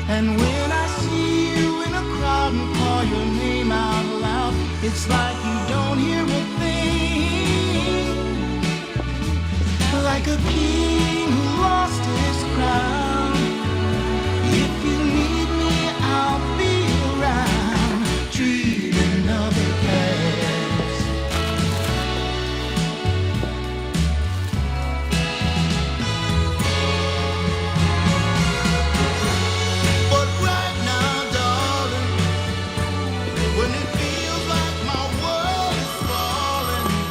And when I see you in a crowd and call your name out loud, it's like you don't hear a thing. Like a king who lost his crown. If you need me, I'll be around, dreaming of the past. But right now, darling, when it feels like my world is falling,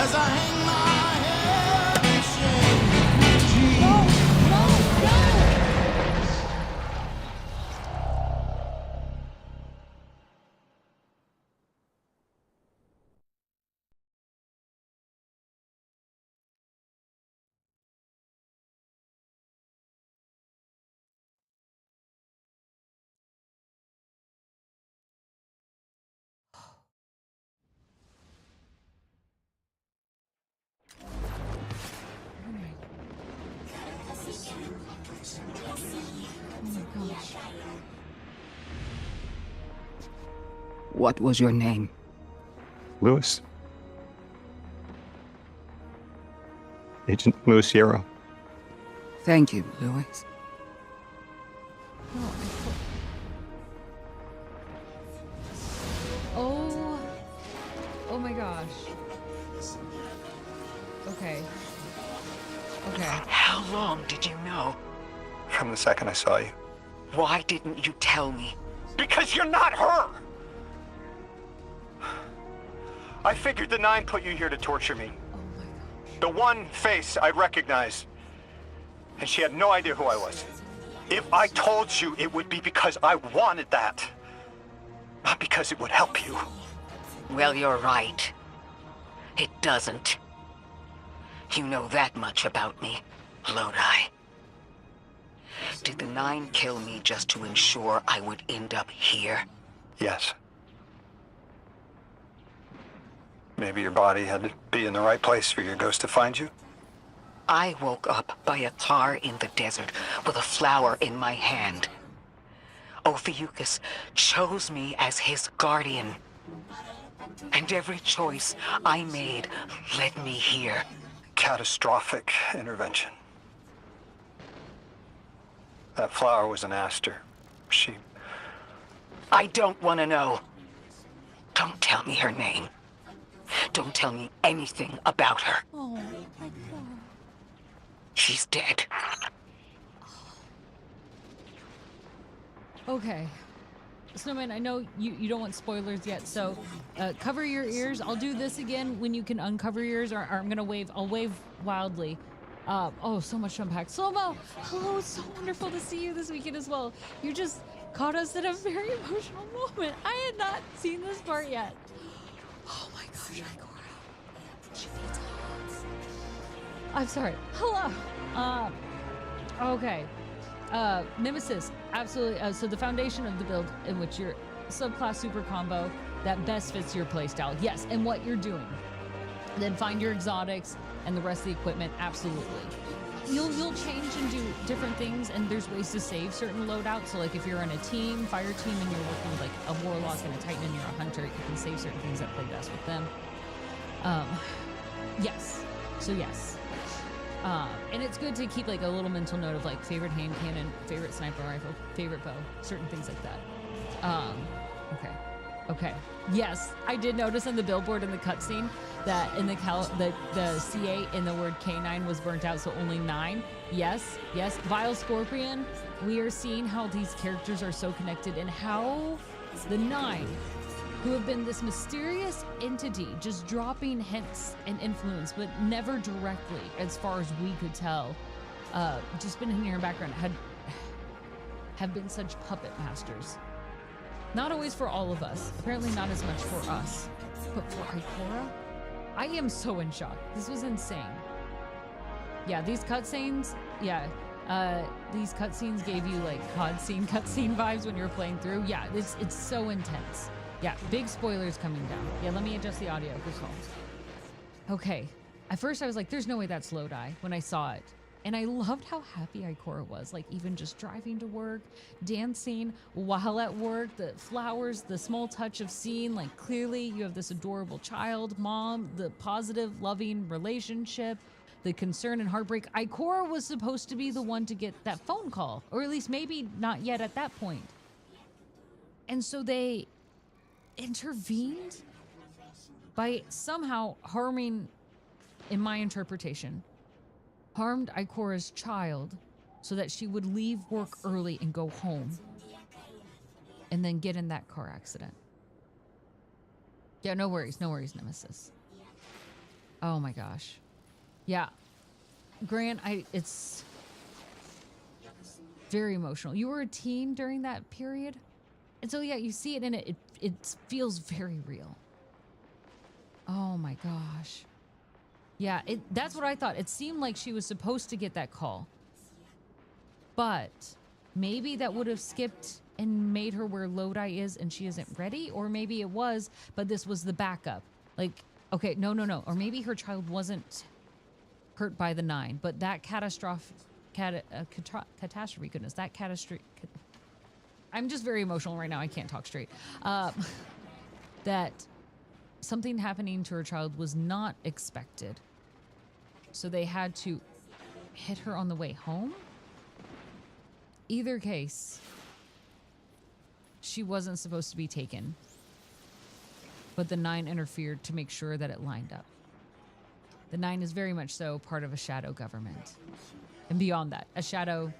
as I hang my head in shame. What was your name? Lewis. Agent Lewis Yarrow. Thank you, Lewis. Oh. Oh my gosh. Okay. Okay. How long did you know? From the second I saw you. Why didn't you tell me? Because you're not her! I figured the 9 put you here to torture me. Oh my gosh. The one face I'd recognize. And she had no idea who I was. If I told you, it would be because I wanted that. Not because it would help you. Well, you're right. It doesn't. You know that much about me, Lodi. Did the 9 kill me just to ensure I would end up here? Yes. Maybe your body had to be in the right place for your ghost to find you? I woke up by a car in the desert with a flower in my hand. Ophiuchus chose me as his guardian. And every choice I made led me here. Catastrophic intervention. That flower was an aster. She... I don't want to know. Don't tell me her name. Don't tell me anything about her. Oh my god. She's dead. Okay. Snowman, I know you don't want spoilers yet, so cover your ears. I'll do this again when you can uncover your ears, or I'm gonna wave. I'll wave wildly. Oh, so much to unpack. Slow-mo, hello, it's so wonderful to see you this weekend as well. You just caught us at a very emotional moment. I had not seen this part yet. Oh my gosh, Ikora. She needs hugs. I'm sorry. Hello. Okay. Nemesis, absolutely. So the foundation of the build in which your subclass super combo that best fits your playstyle. Yes, and what you're doing. Then find your exotics and the rest of the equipment. Absolutely. You'll change and do different things, and there's ways to save certain loadouts. So like if you're in a team, fire team, and you're working with like a warlock and a titan and you're a hunter, you can save certain things that play best with them. Yes. So yes. And it's good to keep like a little mental note of like favorite hand cannon, favorite sniper rifle, favorite bow, certain things like that. Okay. Yes, I did notice in the billboard in the cutscene that in the C8 in the word K9 was burnt out, so only 9. Yes. Vile Scorpion, we are seeing how these characters are so connected and how the 9, who have been this mysterious entity, just dropping hints and influence, but never directly, as far as we could tell, just been in your background, have been such puppet masters. Not always for all of us, apparently not as much for us, but for Ikora, I am so in shock. This was insane. Yeah, these cutscenes, these cutscenes gave you like cutscene vibes when you're playing through. Yeah, it's so intense. Yeah, big spoilers coming down. Yeah, let me adjust the audio. Good call. Okay. At first I was like, there's no way that's Lodi when I saw it. And I loved how happy Ikora was. Like even just driving to work, dancing while at work, the flowers, the small touch of seeing like clearly you have this adorable child, mom, the positive, loving relationship, the concern and heartbreak. Ikora was supposed to be the one to get that phone call, or at least maybe not yet at that point. And so they intervened by somehow harming, in my interpretation, harmed Ikora's child so that she would leave work early and go home and then get in that car accident. Yeah, no worries, Nemesis. Oh my gosh. Yeah. Grant, it's very emotional. You were a teen during that period. And so, yeah, you see it and it feels very real. Oh my gosh. Yeah, that's what I thought. It seemed like she was supposed to get that call. But maybe that would have skipped and made her where Lodi is and she isn't ready. Or maybe it was, but this was the backup. Like, okay, no. Or maybe her child wasn't hurt by the 9, but that catastrophe, goodness, that catastrophe. I'm just very emotional right now. I can't talk straight. That something happening to her child was not expected. So they had to hit her on the way home. Either case, she wasn't supposed to be taken. But the 9 interfered to make sure that it lined up. The 9 is very much so part of a shadow government. And beyond that, a shadow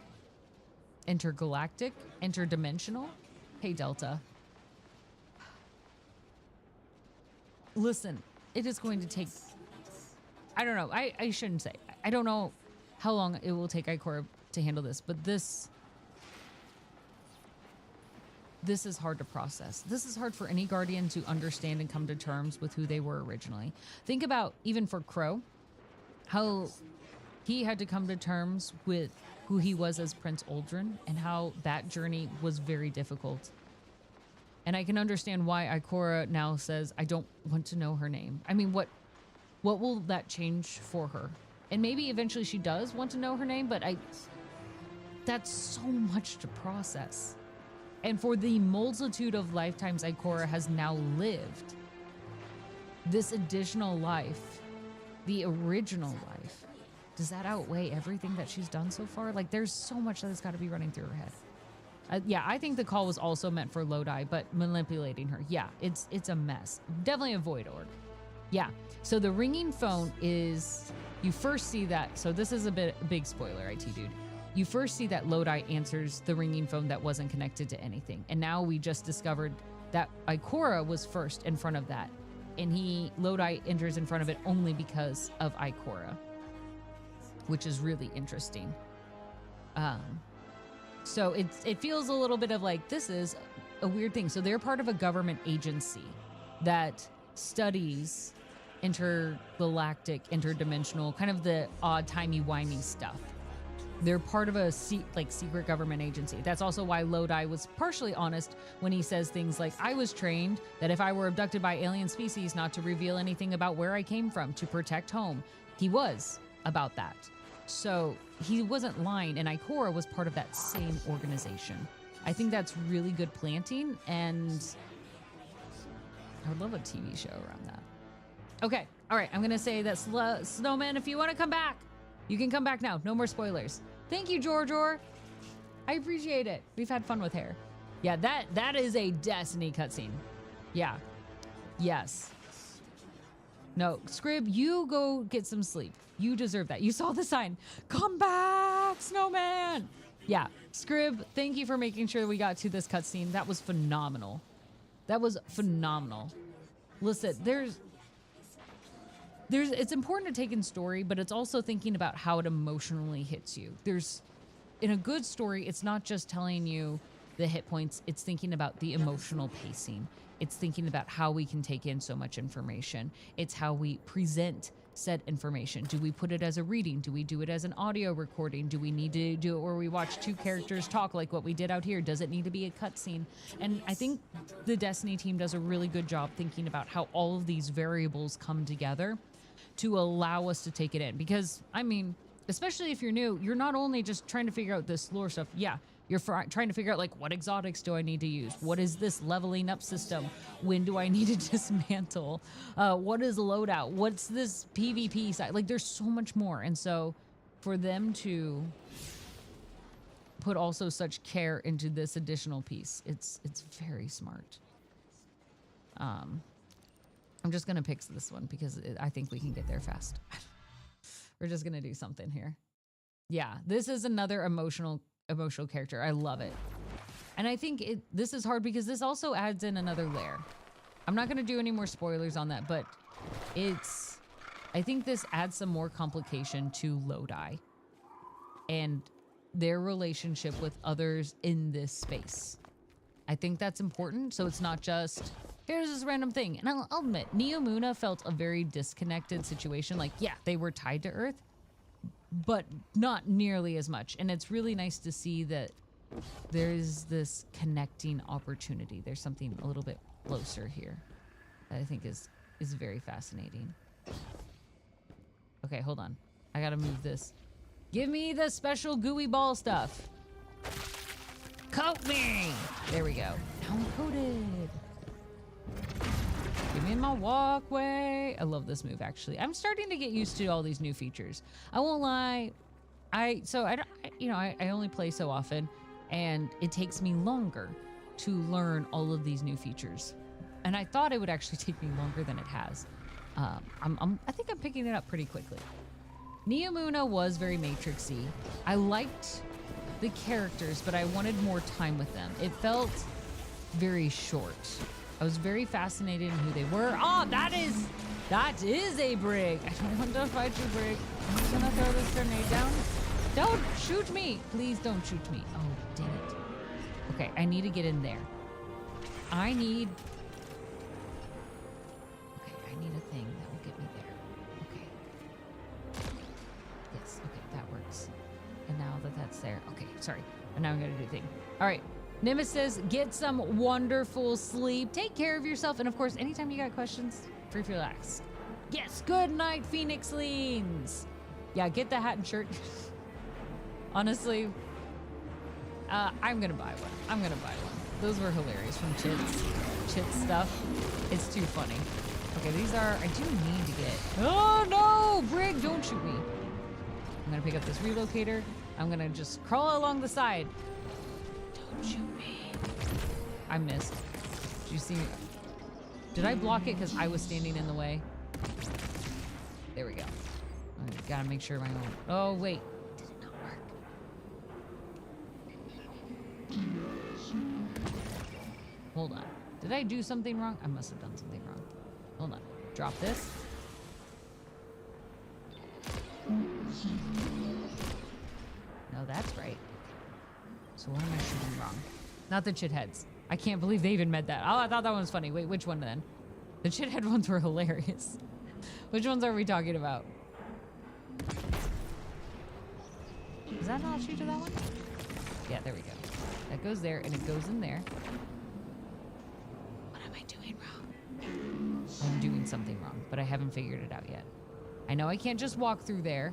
intergalactic, interdimensional. Hey, Delta. Listen, it is going to take... I don't know. I shouldn't say. I don't know how long it will take Ikora to handle this, but this is hard to process. This is hard for any Guardian to understand and come to terms with who they were originally. Think about, even for Crow, how he had to come to terms with who he was as Prince Uldren and how that journey was very difficult. And I can understand why Ikora now says, I don't want to know her name. I mean, what will that change for her? And maybe eventually she does want to know her name, but that's so much to process. And for the multitude of lifetimes Ikora has now lived, this additional life, the original life, does that outweigh everything that she's done so far? Like, there's so much that has got to be running through her head. Yeah, I think the call was also meant for Lodi, but manipulating her. Yeah, it's a mess. Definitely a void org. Yeah, so the ringing phone is, you first see that, so this is a big spoiler, IT dude. You first see that Lodi answers the ringing phone that wasn't connected to anything. And now we just discovered that Ikora was first in front of that. And Lodi enters in front of it only because of Ikora, which is really interesting. So it feels a little bit of like, this is a weird thing. So they're part of a government agency that studies intergalactic, interdimensional, kind of the odd, timey-wimey stuff. They're part of a secret government agency. That's also why Lodi was partially honest when he says things like, I was trained that if I were abducted by alien species, not to reveal anything about where I came from, to protect home. He was about that. So he wasn't lying, and Ikora was part of that same organization. I think that's really good planting, and I would love a TV show around that. Okay, all right, I'm gonna say that Snowman, if you wanna come back, you can come back now. No more spoilers. Thank you, Jorjor. I appreciate it. We've had fun with hair. Yeah, that is a Destiny cutscene. Yeah. Yes. No, Scrib, you go get some sleep. You deserve that. You saw the sign. Come back, Snowman. Yeah, Scrib, thank you for making sure we got to this cutscene. That was phenomenal. That was phenomenal. Listen, it's important to take in story, but it's also thinking about how it emotionally hits you. In a good story, it's not just telling you the hit points, it's thinking about the emotional pacing. It's thinking about how we can take in so much information. It's how we present said information. Do we put it as a reading? Do we do it as an audio recording? Do we need to do it where we watch two characters talk like what we did out here? Does it need to be a cutscene? And I think the Destiny team does a really good job thinking about how all of these variables come together to allow us to take it in. Because, I mean, especially if you're new, you're not only just trying to figure out this lore stuff. Yeah, you're trying to figure out, like, what exotics do I need to use? What is this leveling up system? When do I need to dismantle? What is loadout? What's this PvP side? Like, there's so much more. And so for them to put also such care into this additional piece, it's very smart. I'm just going to pick this one because I think we can get there fast. We're just going to do something here. Yeah, this is another emotional character. I love it. And I think this is hard because this also adds in another layer. I'm not going to do any more spoilers on that, but it's I think this adds some more complication to Lodi and their relationship with others in this space. I think that's important. So it's not just, here's this random thing. And I'll admit, Neomuna felt a very disconnected situation. Like, yeah, they were tied to Earth, but not nearly as much. And it's really nice to see that there's this connecting opportunity. There's something a little bit closer here that I think is very fascinating. Okay, hold on. I gotta move this. Give me the special gooey ball stuff. Coat me! There we go. Now I'm coated. Give me my walkway. I love this move, actually. I'm starting to get used to all these new features. I won't lie. I only play so often, and it takes me longer to learn all of these new features. And I thought it would actually take me longer than it has. I think I'm picking it up pretty quickly. Neomuna was very Matrixy. I liked the characters, but I wanted more time with them. It felt very short. I was very fascinated in who they were. Oh, that is a brig. I don't want to fight you, brig. I'm just gonna throw this grenade down. Don't shoot me. Please don't shoot me. Oh, dang it. Okay, I need to get in there. I need a thing that will get me there. Okay. Yes, okay, that works. And now that that's there, okay, sorry. And now I'm gonna do the thing. All right, Nemesis, get some wonderful sleep. Take care of yourself. And of course, anytime you got questions, free to relax. Yes, good night, Phoenixlings. Yeah, get the hat and shirt. Honestly, I'm gonna buy one. I'm gonna buy one. Those were hilarious from Chit's stuff. It's too funny. Okay, these are, I do need to get, oh no, Brig, don't shoot me. I'm gonna pick up this relocator. I'm gonna just crawl along the side. Don't shoot me. I missed. Did you see me? Did I block it because I was standing in the way? There we go. I gotta make sure my own, oh wait. Did it not work? Hold on. Did I do something wrong? I must have done something wrong. Hold on. Drop this. No, that's right. So what am I shooting wrong? Not the chitheads. I can't believe they even meant that. Oh, I thought that one was funny. Wait, which one then? The chithead ones were hilarious. Which ones are we talking about? Does that not shoot to that one? Yeah, there we go. That goes there, and it goes in there. What am I doing wrong? I'm doing something wrong, but I haven't figured it out yet. I know I can't just walk through there.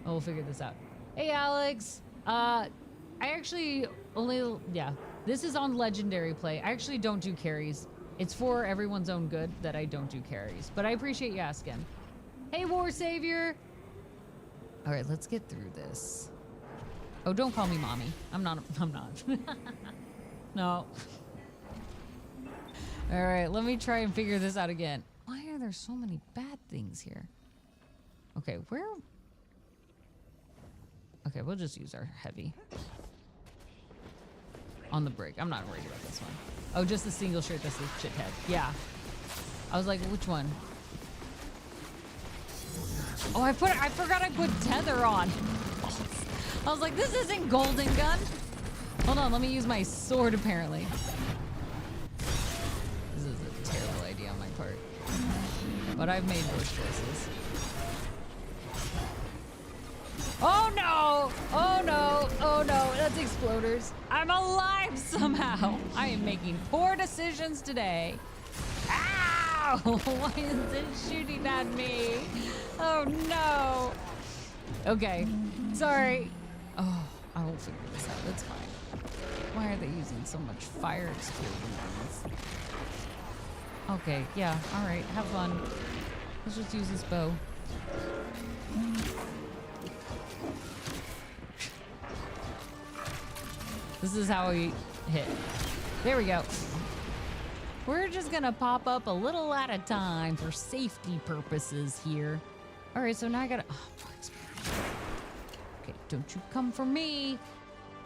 Oh, we'll figure this out. Hey, Alex. I actually only, yeah, this is on legendary play. I actually don't do carries. It's for everyone's own good that I don't do carries, but I appreciate you asking. Hey, War Savior. All right, let's get through this. Oh, don't call me mommy. I'm not. No. All right, let me try and figure this out again. Why are there so many bad things here? Okay, where? Okay, we'll just use our heavy. On the brig. I'm not worried about this one. Oh, just the single shirt that's the shithead. Yeah. I was like, which one? Oh, I forgot I put tether on. I was like, this isn't Golden Gun. Hold on, let me use my sword apparently. This is a terrible idea on my part. But I've made worse choices. Oh no! Oh no! Oh no! That's exploders. I'm alive somehow. I am making poor decisions today. Ow! Why is it shooting at me? Oh no! Okay, sorry. Oh, I will figure this out. That's fine. Why are they using so much fire explosions? Okay, yeah. All right, have fun. Let's just use this bow. This is how we hit. There we go. We're just gonna pop up a little at a time for safety purposes here. All right, so now I gotta, okay, don't you come for me.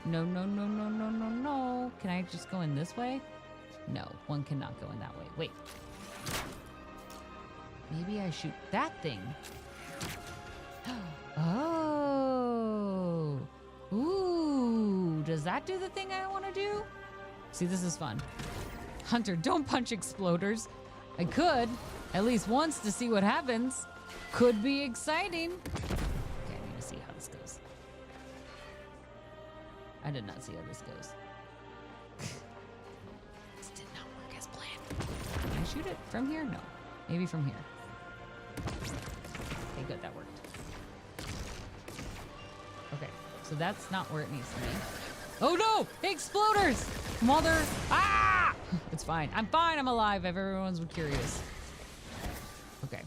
No, no, no, no, no, no, no. Can I just go in this way? No, one cannot go in that way. Wait. Maybe I shoot that thing. Oh. Ooh. Does that do the thing I want to do? See, this is fun. Hunter, don't punch exploders. I could, at least once, to see what happens. Could be exciting. Okay, I need to see how this goes. I did not see how this goes. This did not work as planned. Can I shoot it from here? No. Maybe from here. Okay, good, that worked. Okay, so that's not where it needs to be. Oh no! Exploders! Mother! Ah! It's fine. I'm fine. I'm alive. If everyone's curious. Okay.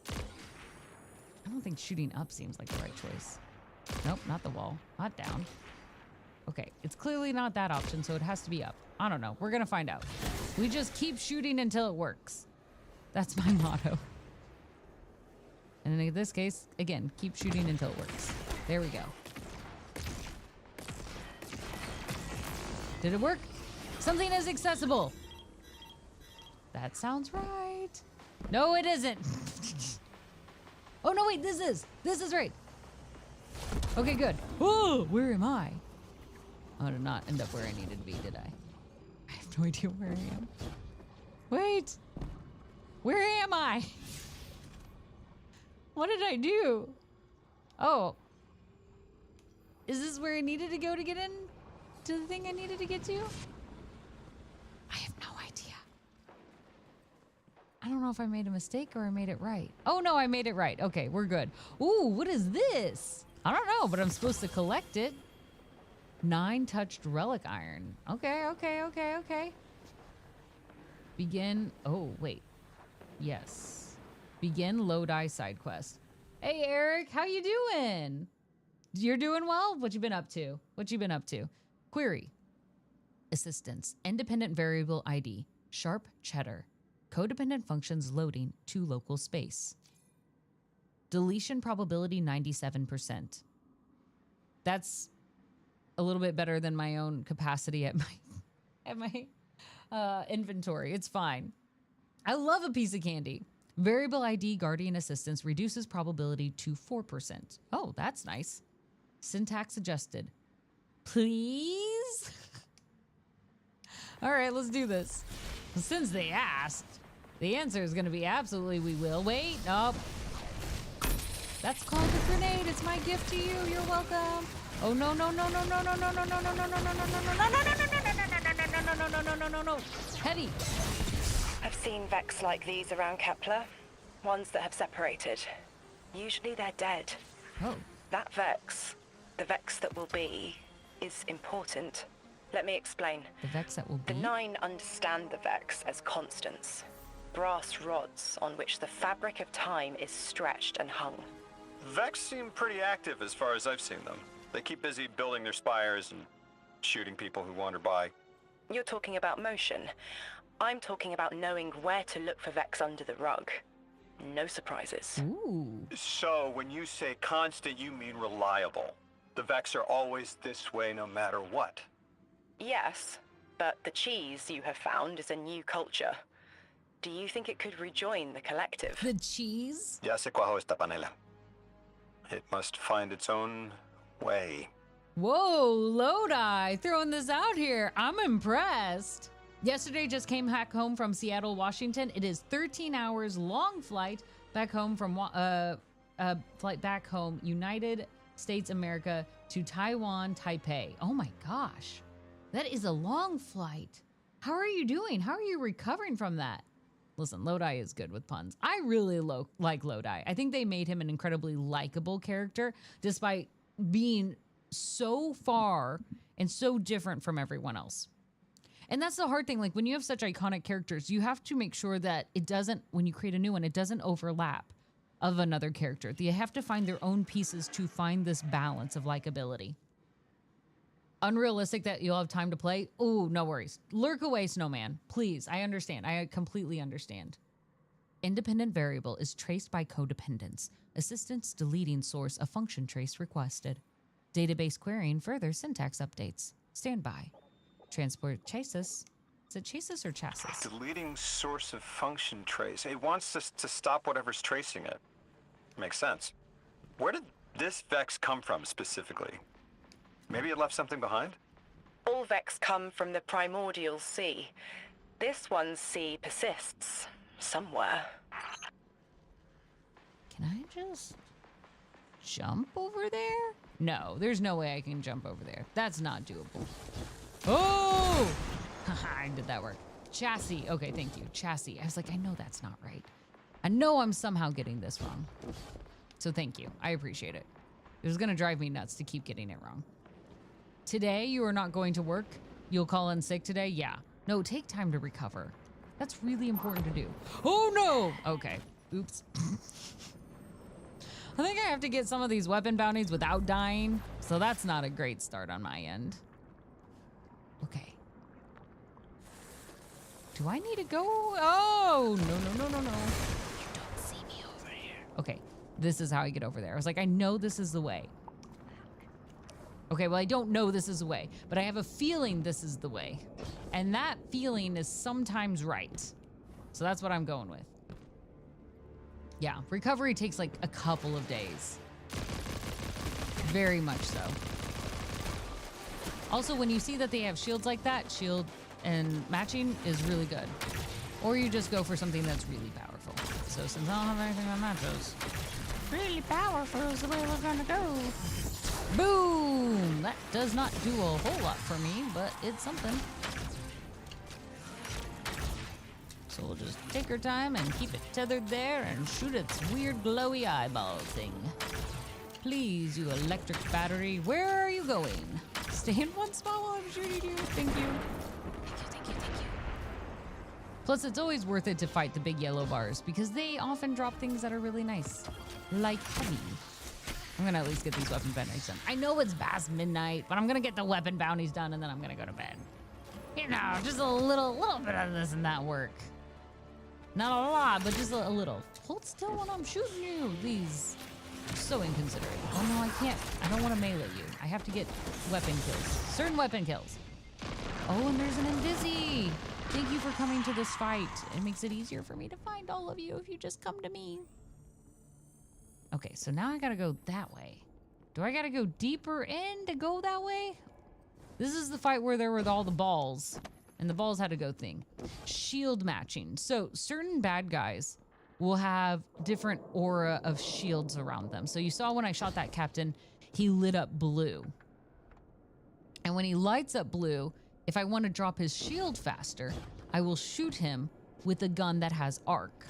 I don't think shooting up seems like the right choice. Nope, not the wall. Not down. Okay, it's clearly not that option, so it has to be up. I don't know. We're gonna find out. We just keep shooting until it works. That's my motto. And in this case, again, keep shooting until it works. There we go. Did it work? Something is accessible. That sounds right. No, it isn't. Oh, no, wait, this is right. Okay, good. Oh, where am I? I did not end up where I needed to be, did I? I have no idea where I am. Wait. Where am I? What did I do? Oh. Is this where I needed to go to get in to the thing I needed to get to? I have no idea. I don't know if I made a mistake or I made it right. Oh no, I made it right. Okay, we're good. Ooh, what is this? I don't know, but I'm supposed to collect it. 9 touched relic iron. Okay. Begin. Oh, wait. Yes. Begin Lodi side quest. Hey, Eric, how you doing? You're doing well? What you been up to? Query. Assistance. Independent variable ID. Sharp cheddar. Codependent functions loading to local space. Deletion probability 97%. That's a little bit better than my own capacity at my inventory. It's fine. I love a piece of candy. Variable ID guardian assistance reduces probability to 4%. Oh, that's nice. Syntax adjusted. Please? All right, let's do this. Since they asked, the answer is going to be absolutely we will. Wait, nope. That's called a grenade. It's my gift to you. You're welcome. Oh no. Hetty. I've seen Vex like these around Kepler. Ones that have separated. Usually they're dead. Oh. That Vex, the Vex that will be, is important. Let me explain. The Vex that will be? The 9 understand the Vex as constants. Brass rods on which the fabric of time is stretched and hung. Vex seem pretty active as far as I've seen them. They keep busy building their spires and shooting people who wander by. You're talking about motion. I'm talking about knowing where to look for Vex under the rug. No surprises. Ooh. So when you say constant, you mean reliable. The Vex are always this way no matter what. Yes, but the cheese you have found is a new culture. Do you think it could rejoin the collective? The cheese? Ya se cuajó esta panela. It must find its own way. Whoa, Lodi, throwing this out here. I'm impressed. Yesterday just came back home from Seattle, Washington. It is 13 hours long flight back home from United States America to Taiwan, Taipei. Oh my gosh. That is a long flight. How are you doing? How are you recovering from that? Listen, Lodi is good with puns. I really like Lodi. I think they made him an incredibly likable character despite being so far and so different from everyone else. And that's the hard thing. Like when you have such iconic characters, you have to make sure that it doesn't, when you create a new one, it doesn't overlap of another character. They have to find their own pieces to find this balance of likability. Unrealistic that you'll have time to play? Ooh, no worries. Lurk away, Snowman. Please, I understand. I completely understand. Independent variable is traced by codependence. Assistance deleting source of function trace requested. Database querying further syntax updates. Stand by. Transport chasis. Is it chassis or chassis? Deleting source of function trace. It wants us to stop whatever's tracing it. Makes sense. Where did this Vex come from specifically? Maybe it left something behind? All Vex come from the primordial sea. This one's sea persists somewhere. Can I just jump over there? No, there's no way I can jump over there. That's not doable. Oh! I did that work. Chassis. Okay, thank you. Chassis. I was like, I know that's not right. I know I'm somehow getting this wrong. So thank you. I appreciate it. It was going to drive me nuts to keep getting it wrong. Today, you are not going to work? You'll call in sick today? Yeah. No, take time to recover. That's really important to do. Oh, no! Okay. Oops. I think I have to get some of these weapon bounties without dying. So that's not a great start on my end. Okay. Do I need to go? Oh, no. You don't see me over here. Okay, this is how I get over there. I was like, I know this is the way. Okay, well, I don't know this is the way, but I have a feeling this is the way. And that feeling is sometimes right. So that's what I'm going with. Yeah, recovery takes like a couple of days. Very much so. Also, when you see that they have shields like that, shield and matching is really good. Or you just go for something that's really powerful. So since I don't have anything that matches, really powerful is the way we're gonna go. Boom! That does not do a whole lot for me, but it's something. So we'll just take our time and keep it tethered there and shoot its weird glowy eyeball thing. Please, you electric battery, where are you going? Stay in one spot while I'm shooting you. Thank you. Thank you. Plus, it's always worth it to fight the big yellow bars because they often drop things that are really nice. Like heavy. I'm gonna at least get these weapon bounties done. I know it's past midnight, but I'm gonna get the weapon bounties done and then I'm gonna go to bed. You know, just a little bit of this and that work. Not a lot, but just a little. Hold still when I'm shooting you. These are so inconsiderate. Oh no, I can't. I don't want to melee you. I have to get weapon kills. Certain weapon kills. Oh, and there's an Invisi. Thank you for coming to this fight. It makes it easier for me to find all of you if you just come to me. Okay, so now I gotta go that way. Do I gotta go deeper in to go that way? This is the fight where there were all the balls. And the balls had a go thing. Shield matching. So certain bad guys will have different aura of shields around them. So you saw when I shot that captain, he lit up blue. And when he lights up blue, if I want to drop his shield faster, I will shoot him with a gun that has arc.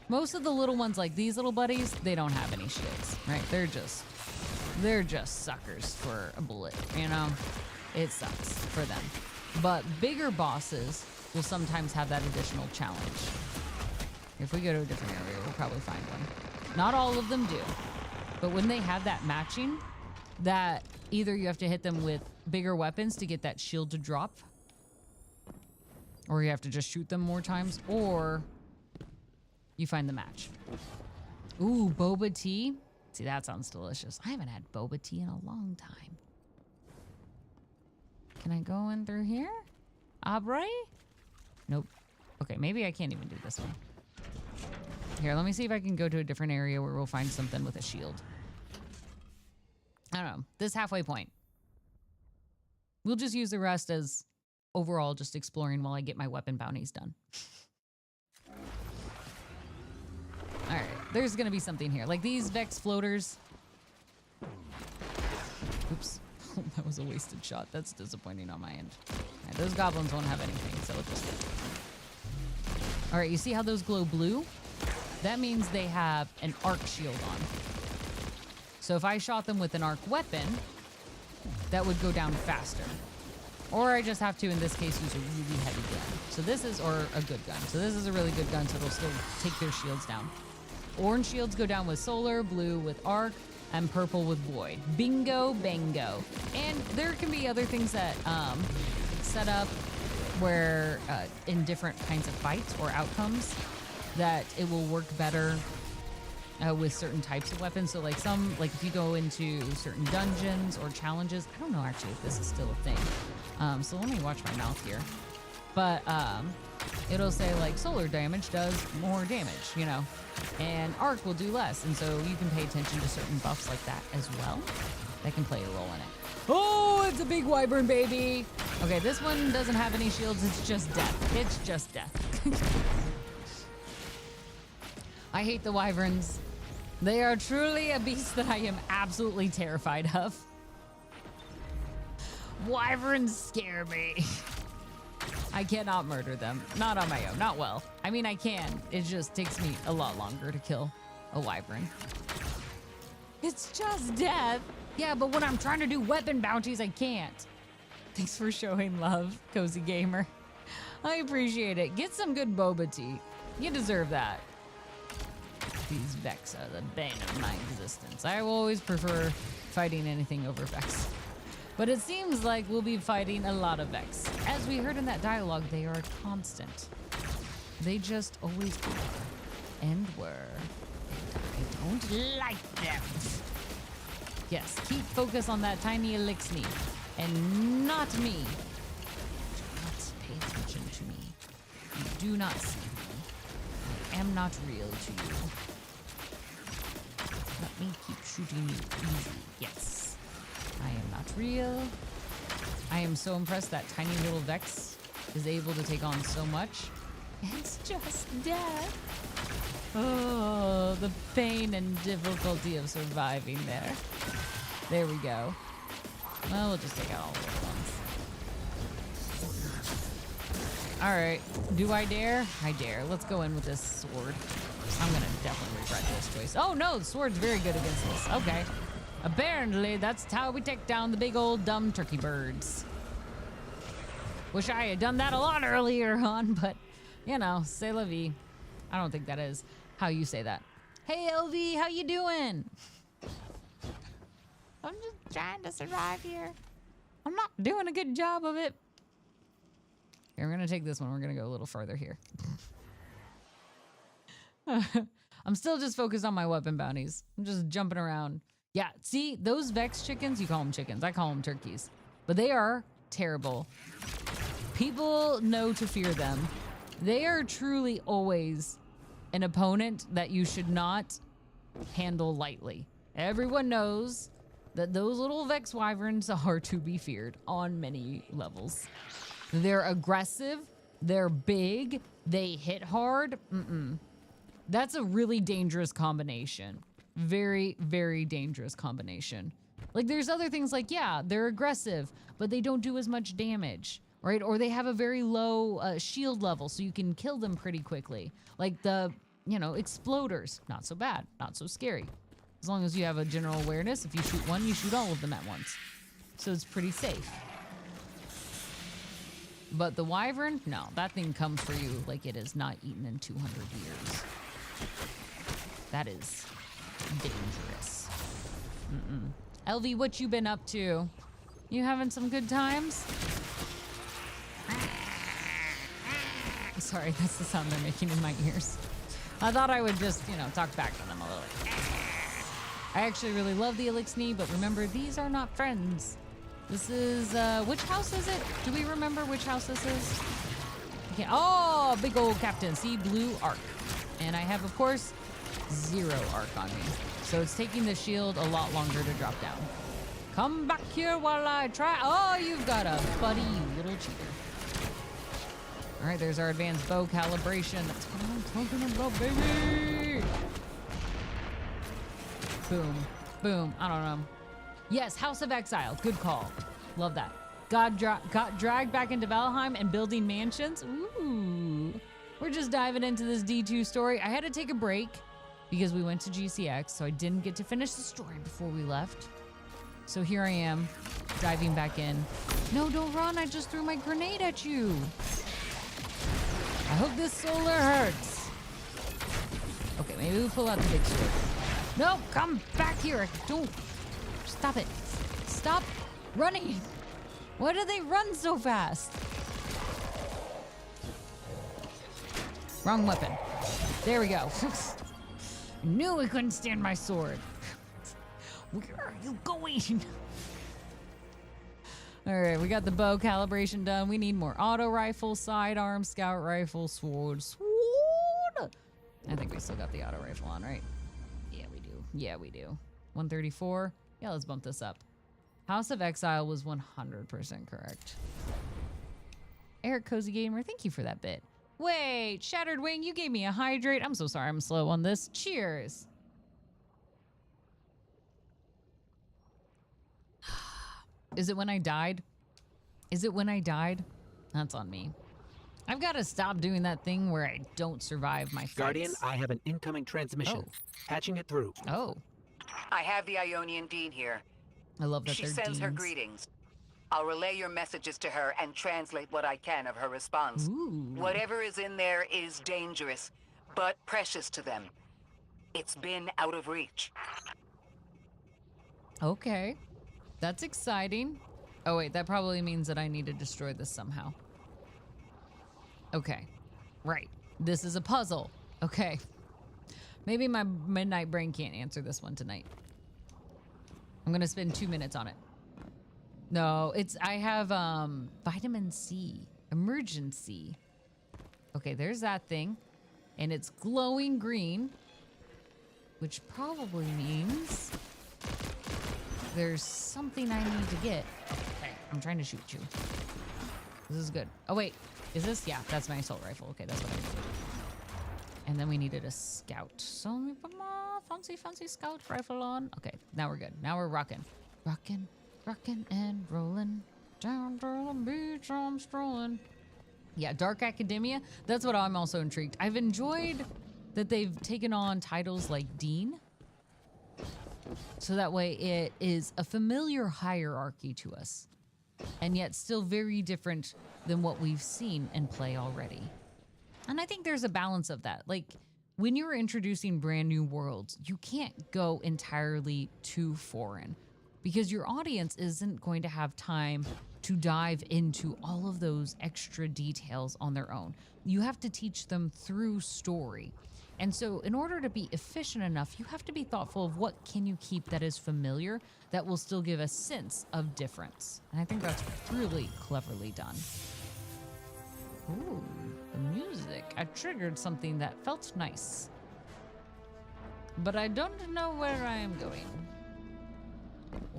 Most of the little ones like these little buddies, they don't have any shields, right? They're just suckers for a bullet, you know? It sucks for them. But bigger bosses will sometimes have that additional challenge. If we go to a different area, we'll probably find one. Not all of them do. But when they have that matching, that either you have to hit them with bigger weapons to get that shield to drop, or you have to just shoot them more times, or you find the match. Ooh, boba tea. See, that sounds delicious. I haven't had boba tea in a long time. Can I go in through here? Abre? Nope. Okay, maybe I can't even do this one. Here, let me see if I can go to a different area where we'll find something with a shield. I don't know. This halfway point. We'll just use the rest as overall just exploring while I get my weapon bounties done. All right, there's gonna be something here. Like these Vex floaters. Oops. That was a wasted shot. That's disappointing on my end. Right, those goblins won't have anything, so we'll just... All right, you see how those glow blue? That means they have an arc shield on. So if I shot them with an arc weapon, that would go down faster. Or I just have to, in this case, use a really heavy gun. So this is, or a good gun. So this is a really good gun, so it'll still take their shields down. Orange shields go down with solar, blue with arc, and purple with void. Bingo, bango. And there can be other things that set up where in different kinds of fights or outcomes that it will work better with certain types of weapons. So like if you go into certain dungeons or challenges, I don't know actually if this is still a thing. So let me watch my mouth here. But it'll say like solar damage does more damage, you know, and arc will do less. And so you can pay attention to certain buffs like that as well. That can play a role in it. Oh, it's a big wyvern, baby. Okay, this one doesn't have any shields. It's just death. It's just death. I hate the wyverns. They are truly a beast that I am absolutely terrified of. Wyverns scare me. I cannot murder them. Not on my own. Not well. I mean, I can. It just takes me a lot longer to kill a wyvern. It's just death. Yeah, but when I'm trying to do weapon bounties, I can't. Thanks for showing love, Cozy Gamer. I appreciate it. Get some good boba tea. You deserve that. These Vex are the bane of my existence. I will always prefer fighting anything over Vex. But it seems like we'll be fighting a lot of Vex. As we heard in that dialogue, they are a constant. They just always are. And were. And I don't like them. Yes, keep focus on that tiny elixir. And not me. Do not pay attention to me. You do not see me. I am not real to you. Let me keep shooting you easy. Yes. I am not real. I am so impressed that tiny little Vex is able to take on so much. It's just death. Oh, the pain and difficulty of surviving there. There we go. Well, we'll just take out all the little ones. All right. Do I dare? I dare. Let's go in with this sword. I'm going to definitely regret this choice. Oh, no. The sword's very good against this. Okay. Apparently, that's how we take down the big old dumb turkey birds. Wish I had done that a lot earlier on, but, you know, c'est la vie. I don't think that is how you say that. Hey, LV, how you doing? I'm just trying to survive here. I'm not doing a good job of it. Here, we're going to take this one. We're going to go a little further here. I'm still just focused on my weapon bounties. I'm just jumping around. Yeah, see, those Vex chickens, you call them chickens. I call them turkeys. But they are terrible. People know to fear them. They are truly always an opponent that you should not handle lightly. Everyone knows that those little Vex wyverns are to be feared on many levels. They're aggressive. They're big. They hit hard. That's a really dangerous combination. Very, very dangerous combination. Like, there's other things like, yeah, they're aggressive, but they don't do as much damage, right? Or they have a very low shield level, so you can kill them pretty quickly. Like the, you know, exploders. Not so bad. Not so scary. As long as you have a general awareness, if you shoot one, you shoot all of them at once. So it's pretty safe. But the wyvern, no, that thing comes for you like it is not eaten in 200 years. That is dangerous. LV, what you been up to? You having some good times? Sorry, that's the sound they're making in my ears. I thought I would just, you know, talk back to them a little bit. I actually really love the elixir, but remember, these are not friends. This is, which house is it? Do we remember which house this is? Okay. Oh, big old captain. See, blue arc. And I have, of course, 0 arc on me. So it's taking the shield a lot longer to drop down. Come back here while I try. Oh, you've got a buddy, you little cheater. All right, there's our advanced bow calibration. That's what I'm talking about, baby. Boom. Boom. I don't know. Yes, House of Exile. Good call. Love that. Got dragged back into Valheim and building mansions. Ooh. We're just diving into this D2 story. I had to take a break because we went to GCX, so I didn't get to finish the story before we left. So here I am, diving back in. No, don't run. I just threw my grenade at you. I hope this solar hurts. Okay, maybe we pull out the big sword. No, come back here. Don't. Stop it. Stop running. Why do they run so fast? Wrong weapon. There we go. I knew I couldn't stand my sword. Where are you going? All right, we got the bow calibration done. We need more auto rifle, sidearm, scout rifle, sword. I think we still got the auto rifle on, right? Yeah, we do. Yeah, we do. 134. Yeah, let's bump this up. House of Exile was 100% correct. Eric Cozy Gamer, thank you for that bit. Wait, Shattered Wing, you gave me a hydrate. I'm so sorry I'm slow on this. Cheers. Is it when I died? Is it when I died? That's on me. I've got to stop doing that thing where I don't survive my fights. Guardian, I have an incoming transmission. Oh. Patching it through. Oh. I have the Ionian Dean here. I love that She they're sends her deans. greetings. I'll relay your messages to her and translate what I can of her response. Ooh. Whatever is in there is dangerous, but precious to them. It's been out of reach. Okay. That's exciting. Oh, wait, that probably means that I need to destroy this somehow. Okay. Right. This is a puzzle. Okay. Maybe my midnight brain can't answer this one tonight. I'm gonna spend 2 minutes on it. No, I have vitamin C. Emergency. Okay, there's that thing. And it's glowing green. Which probably means there's something I need to get. Okay, I'm trying to shoot you. This is good. Oh, wait. Is this? Yeah, that's my assault rifle. Okay, that's what I needed. And then we needed a scout. So let me put my fancy scout rifle on. Okay, now we're good. Now we're rocking. Rocking and rolling. Down to the beach I'm strolling. Yeah, Dark Academia. That's what I'm also intrigued. I've enjoyed that they've taken on titles like Dean. So that way it is a familiar hierarchy to us. And yet still very different than what we've seen and play already. And I think there's a balance of that. Like, when you're introducing brand new worlds, you can't go entirely too foreign because your audience isn't going to have time to dive into all of those extra details on their own. You have to teach them through story. And so in order to be efficient enough, you have to be thoughtful of what can you keep that is familiar that will still give a sense of difference. And I think that's really cleverly done. Ooh, the music. I triggered something that felt nice. But I don't know where I am going.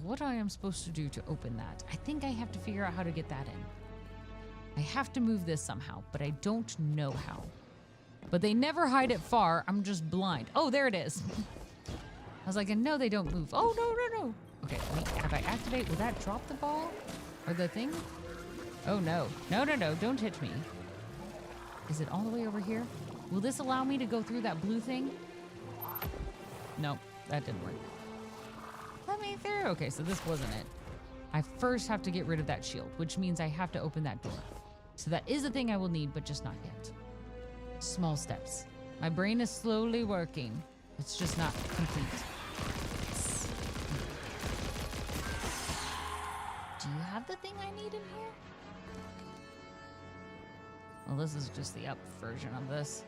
What I am supposed to do to open that. I think I have to figure out how to get that in. I have to move this somehow, but I don't know how. But they never hide it far. I'm just blind. Oh, there it is. I was like, I know they don't move. Oh, no. Okay, have I activate? Will that drop the ball? Or the thing? Oh, no. No. Don't hit me. Is it all the way over here? Will this allow me to go through that blue thing? No, that didn't work. Let me through. Okay, so this wasn't it. I first have to get rid of that shield, which means I have to open that door. So that is a thing I will need, but just not yet. Small steps. My brain is slowly working. It's just not complete. Do you have the thing I need in here? Well, this is just the up version of this.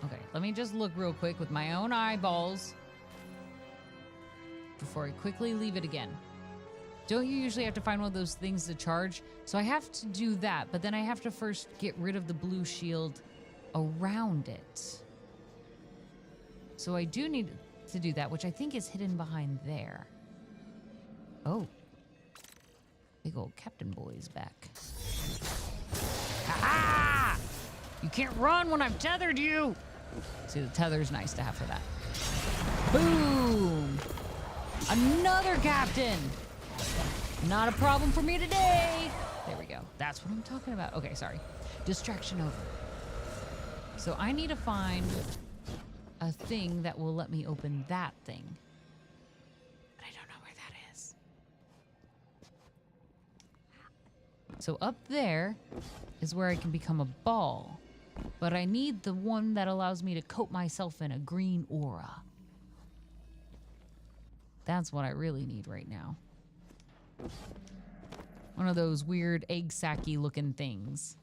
Okay, let me just look real quick with my own eyeballs before I quickly leave it again. Don't you usually have to find one of those things to charge? So I have to do that, but then I have to first get rid of the blue shield around it. So I do need to do that, which I think is hidden behind there. Oh. Big old Captain Boy's back. Ha-ha! You can't run when I've tethered you! See, the tether's nice to have for that. Boom! Another captain! Not a problem for me today! There we go. That's what I'm talking about. Okay, sorry. Distraction over. So I need to find a thing that will let me open that thing. But I don't know where that is. So up there is where I can become a ball. But I need the one that allows me to coat myself in a green aura. That's what I really need right now. One of those weird egg sacky looking things.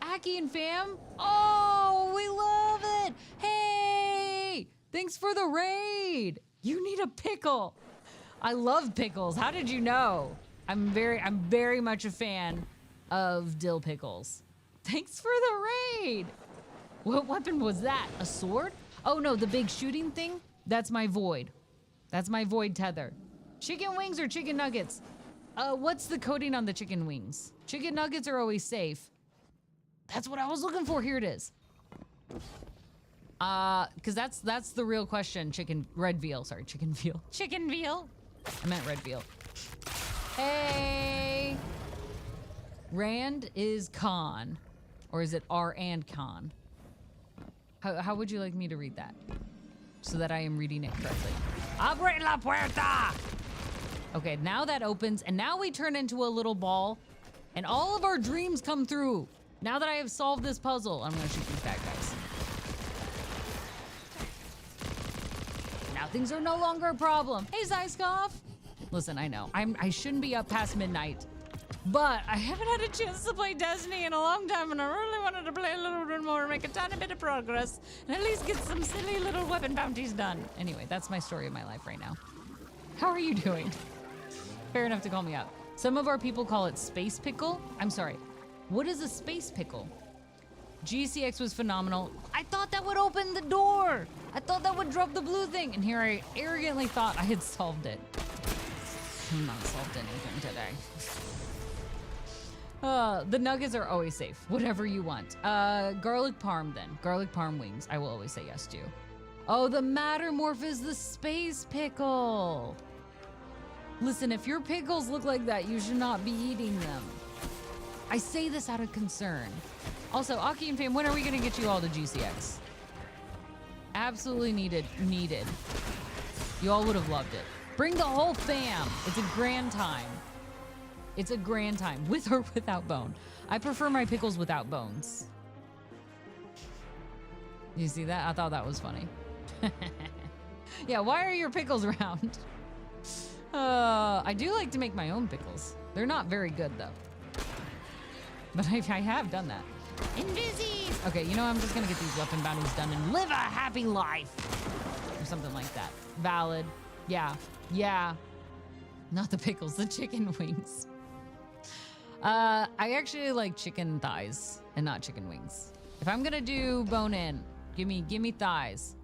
Aki and fam! Oh, we love it! Hey! Thanks for the raid. You need a pickle. I love pickles. How did you know? I'm very much a fan of dill pickles. Thanks for the raid. What weapon was that? A sword? Oh no, the big shooting thing? That's my void. That's my void tether. Chicken wings or chicken nuggets? What's the coating on the chicken wings? Chicken nuggets are always safe. That's what I was looking for. Here it is. Cause that's the real question. Red veal. Sorry, chicken veal. Chicken veal. I meant red veal. Hey. Rand is con. Or is it R and con? How would you like me to read that? So that I am reading it correctly. Abre la puerta! Okay, now that opens, and now we turn into a little ball, and all of our dreams come through. Now that I have solved this puzzle, I'm gonna shoot these bad guys. Now things are no longer a problem. Hey, Zyskov! Listen, I know, I shouldn't be up past midnight, but I haven't had a chance to play Destiny in a long time, and I really wanted to play a little bit more, make a tiny bit of progress, and at least get some silly little weapon bounties done. Anyway, that's my story of my life right now. How are you doing? Fair enough to call me out. Some of our people call it space pickle. I'm sorry. What is a space pickle? GCX was phenomenal. I thought that would open the door. I thought that would drop the blue thing. And here I arrogantly thought I had solved it. I've not solved anything today. The nuggets are always safe. Whatever you want. Garlic parm then. Garlic parm wings. I will always say yes to. Oh, the Mattermorph is the space pickle. Listen, if your pickles look like that, you should not be eating them. I say this out of concern. Also, Aki and Fam, when are we gonna get you all to GCX? Absolutely needed. You all would have loved it. Bring the whole fam. It's a grand time. It's a grand time, with or without bone. I prefer my pickles without bones. You see that? I thought that was funny. Yeah, why are your pickles round? I do like to make my own pickles. They're not very good though. But I have done that. Invisies! Okay, you know, I'm just gonna get these weapon bounties done and live a happy life. Or something like that. Valid. Yeah. Not the pickles, the chicken wings. I actually like chicken thighs and not chicken wings. If I'm gonna do bone in, give me thighs.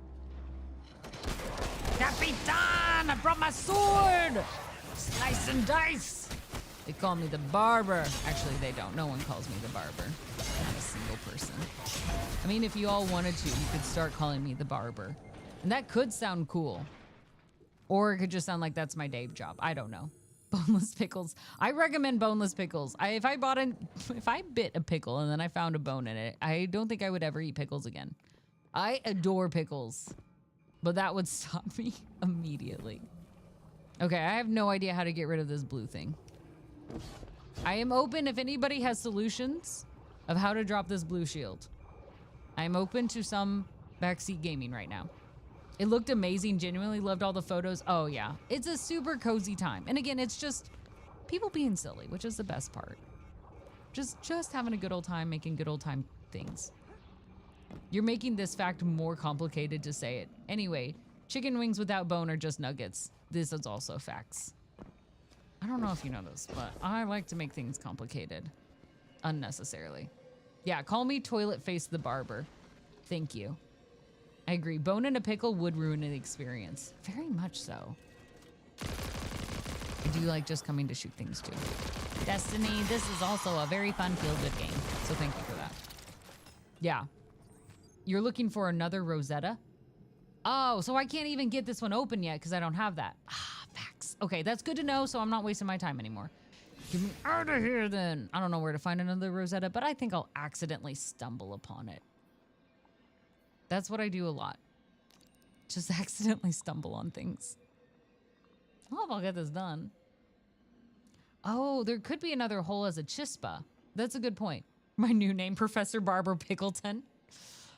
Capitan, I brought my sword! Slice and dice! They call me the barber. Actually, they don't. No one calls me the barber. Not a single person. I mean, if you all wanted to, you could start calling me the barber. And that could sound cool. Or it could just sound like that's my day job. I don't know. Boneless pickles. I recommend boneless pickles. If I bit a pickle and then I found a bone in it, I don't think I would ever eat pickles again. I adore pickles. But that would stop me immediately. Okay, I have no idea how to get rid of this blue thing. I am open if anybody has solutions of how to drop this blue shield. I am open to some backseat gaming right now. It looked amazing, genuinely loved all the photos. Oh yeah, it's a super cozy time. And again, it's just people being silly, which is the best part. Just having a good old time, making good old time things. You're making this fact more complicated to say it. Anyway, chicken wings without bone are just nuggets. This is also facts. I don't know if you know this, but I like to make things complicated. Unnecessarily. Yeah, call me Toilet Face the Barber. Thank you. I agree. Bone in a pickle would ruin an experience. Very much so. I do like just coming to shoot things too. Destiny, this is also a very fun feel-good game. So thank you for that. Yeah. You're looking for another Rosetta? Oh, so I can't even get this one open yet because I don't have that. Ah, facts. Okay, that's good to know, so I'm not wasting my time anymore. Get me out of here then. I don't know where to find another Rosetta, but I think I'll accidentally stumble upon it. That's what I do a lot. Just accidentally stumble on things. I hope I'll get this done. Oh, there could be another hole as a chispa. That's a good point. My new name, Professor Barber Pickleton.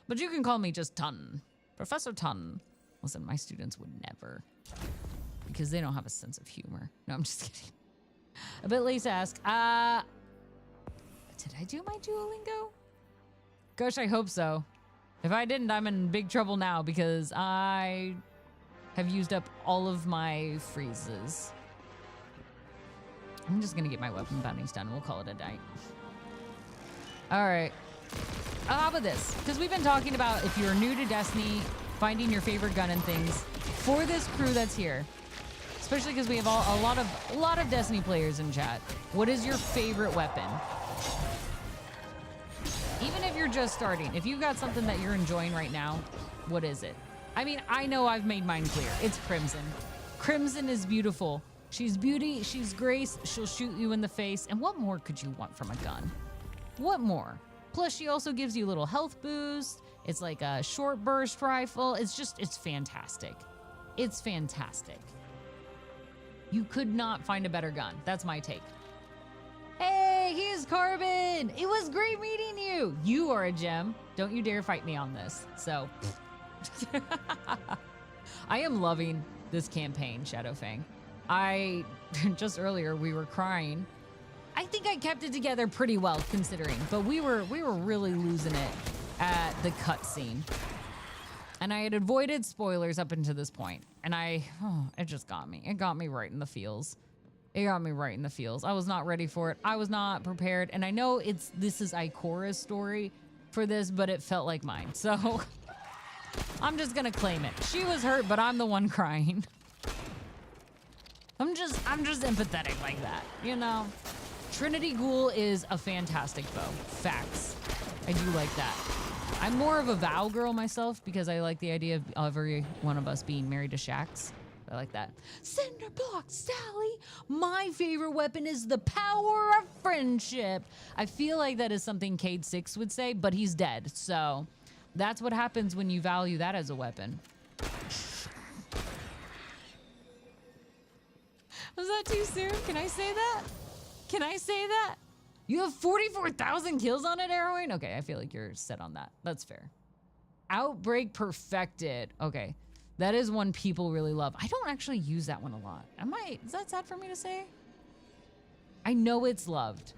But you can call me just Tun. Professor Tun. Listen, my students would never. Because they don't have a sense of humor. No, I'm just kidding. A bit late to ask. Did I do my Duolingo? Gosh, I hope so. If I didn't, I'm in big trouble now because I have used up all of my freezes. I'm just gonna get my weapon bounties done. We'll call it a night. All right. How about this? Because we've been talking about if you're new to Destiny, finding your favorite gun and things. For this crew that's here, especially because we have a lot of Destiny players in chat. What is your favorite weapon? Even if you're just starting, if you've got something that you're enjoying right now, what is it? I mean, I know I've made mine clear. It's Crimson. Crimson is beautiful. She's beauty, she's grace, she'll shoot you in the face. And what more could you want from a gun? What more? Plus, she also gives you a little health boost. It's like a short burst rifle. It's fantastic. It's fantastic. You could not find a better gun. That's my take. Hey, here's Carbon. It was great meeting you. You are a gem. Don't you dare fight me on this. So, I am loving this campaign, Shadowfang. Just earlier, we were crying. I think I kept it together pretty well considering, but we were really losing it at the cutscene. And I had avoided spoilers up until this point, and it just got me. It got me right in the feels. It got me right in the feels. I was not ready for it. I was not prepared, and I know this is Ikora's story for this, but it felt like mine. So I'm just gonna claim it. She was hurt, but I'm the one crying. I'm just empathetic like that, you know? Trinity Ghoul is a fantastic bow. Facts. I do like that. I'm more of a Vow girl myself because I like the idea of every one of us being married to Shax. I like that. Cinderblock Sally, my favorite weapon is the power of friendship. I feel like that is something Cade 6 would say, but he's dead. So that's what happens when you value that as a weapon. Was that too soon? Can I say that? Can I say that? You have 44,000 kills on it, Arrowing? Okay, I feel like you're set on that. That's fair. Outbreak Perfected. Okay, that is one people really love. I don't actually use that one a lot. Is that sad for me to say? I know it's loved.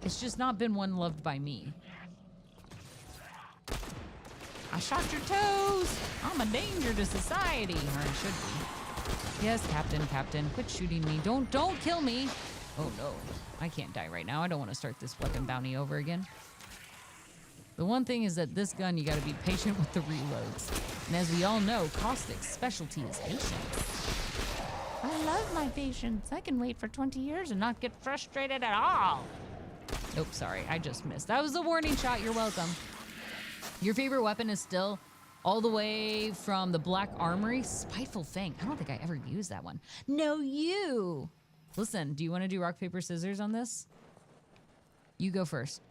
It's just not been one loved by me. I shot your toes. I'm a danger to society, or I should be. Yes, Captain, quit shooting me. Don't kill me. Oh no, I can't die right now. I don't want to start this weapon bounty over again. The one thing is that this gun, you gotta be patient with the reloads. And as we all know, Caustic's specialty is patience. I love my patience. I can wait for 20 years and not get frustrated at all. Nope, sorry, I just missed. That was the warning shot, you're welcome. Your favorite weapon is still all the way from the Black Armory, Spiteful Fang. I don't think I ever used that one. No, you. Listen, do you want to do rock, paper, scissors on this? You go first.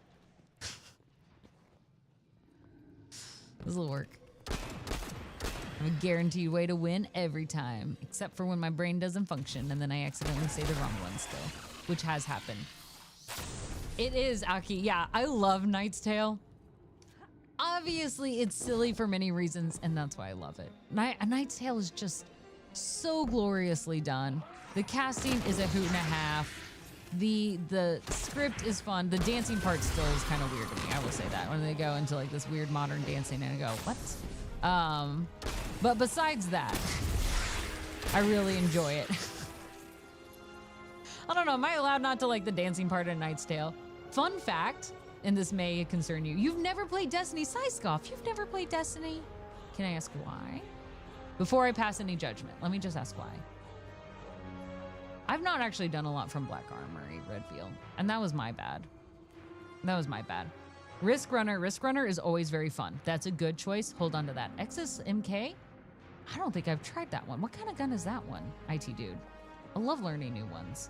This will work. I have a guaranteed way to win every time, except for when my brain doesn't function and then I accidentally say the wrong one still, which has happened. It is, Aki. Yeah, I love Knight's Tale. Obviously, it's silly for many reasons, and that's why I love it. A Knight's Tale is just so gloriously done. The casting is a hoot and a half. The script is fun. The dancing part still is kind of weird to me. I will say that when they go into like this weird modern dancing, and I go, what? But besides that, I really enjoy it. I don't know. Am I allowed not to like the dancing part in Knight's Tale? Fun fact, and this may concern you. You've never played Destiny, Saiskoff. You've never played Destiny. Can I ask why? Before I pass any judgment, let me just ask why. I've not actually done a lot from Black Armory, Redfield, and that was my bad. That was my bad. Risk Runner is always very fun. That's a good choice. Hold on to that. Exus MK? I don't think I've tried that one. What kind of gun is that one, IT dude? I love learning new ones.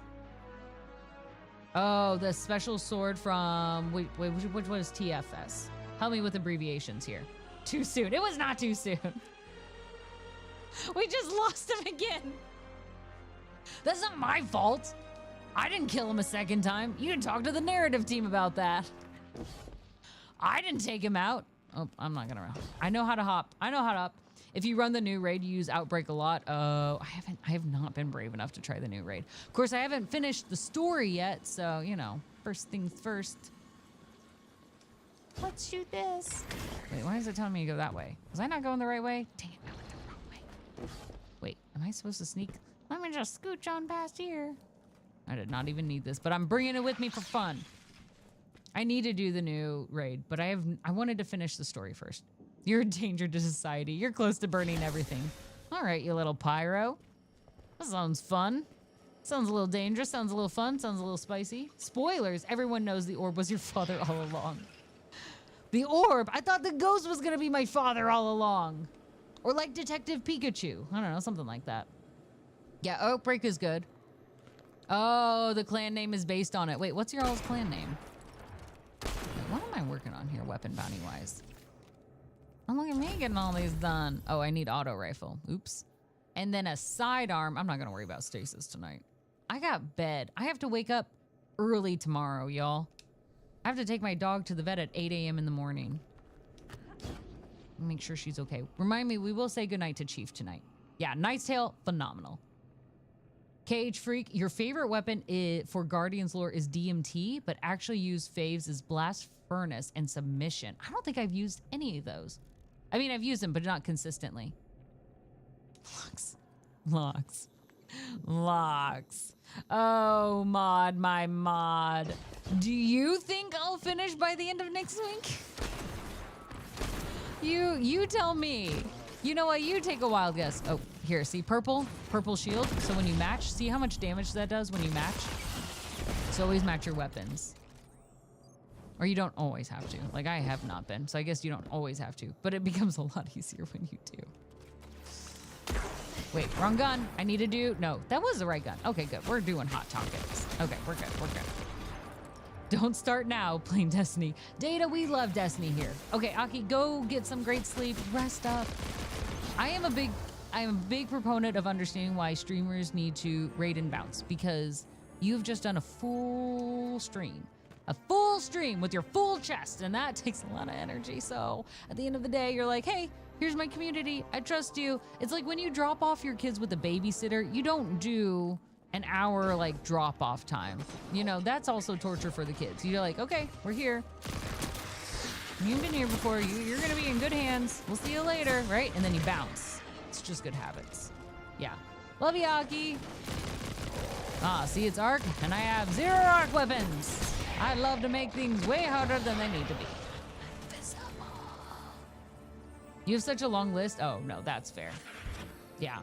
Oh, the special sword from, wait, which was TFS? Help me with abbreviations here. Too soon. It was not too soon. We just lost him again. That's not my fault. I didn't kill him a second time. You can talk to the narrative team about that. I didn't take him out. Oh, I'm not gonna. I know how to hop. I know how to hop. If you run the new raid, you use Outbreak a lot. I have not been brave enough to try the new raid. Of course, I haven't finished the story yet, so, you know, first things first. Let's shoot this. Wait, why is it telling me to go that way? Was I not going the right way? Dang it, I went the wrong way. Wait, am I supposed to sneak? Let me just scooch on past here. I did not even need this, but I'm bringing it with me for fun. I need to do the new raid, but I wanted to finish the story first. You're a danger to society. You're close to burning everything. All right, you little pyro. That sounds fun. Sounds a little dangerous. Sounds a little fun. Sounds a little spicy. Spoilers. Everyone knows the orb was your father all along. The orb? I thought the ghost was going to be my father all along. Or like Detective Pikachu. I don't know, something like that. Yeah, Oakbreak is good. Oh, the clan name is based on it. Wait, what's your all's clan name? What am I working on here, weapon bounty-wise? Oh, look at me getting all these done. Oh, I need auto rifle. Oops. And then a sidearm. I'm not going to worry about stasis tonight. I got bed. I have to wake up early tomorrow, y'all. I have to take my dog to the vet at 8 a.m. in the morning. Make sure she's okay. Remind me, we will say goodnight to Chief tonight. Yeah, Knight's Tale, phenomenal. Cage Freak, your favorite weapon for Guardian's lore is DMT, but actually use faves as Blast Furnace and Submission. I don't think I've used any of those. I mean, I've used them, but not consistently. Locks. Oh, mod, my mod. Do you think I'll finish by the end of next week? You tell me. You know what? You take a wild guess. Oh, here, see purple shield. So when you match, see how much damage that does when you match? So always match your weapons. Or you don't always have to. Like I have not been, so I guess you don't always have to. But it becomes a lot easier when you do. Wait, wrong gun. I need to do, no, that was the right gun. Okay, good. We're doing hot topics. Okay, we're good. Don't start now playing Destiny. Data, we love Destiny here. Okay, Aki, go get some great sleep. Rest up. I am a big proponent of understanding why streamers need to raid and bounce, because you've just done a full stream. A full stream with your full chest, and that takes a lot of energy. So at the end of the day, you're like, hey, here's my community. I trust you. It's like when you drop off your kids with a babysitter, you don't do an hour like drop off time. You know, that's also torture for the kids. You're like, okay, we're here. You've been here before. You're gonna be in good hands. We'll see you later, right? And then you bounce. It's just good habits. Yeah. Love you, Aki. Ah, see, it's arc, and I have 0 arc weapons. I love to make things way harder than they need to be. Invisible. You have such a long list? Oh, no, that's fair. Yeah.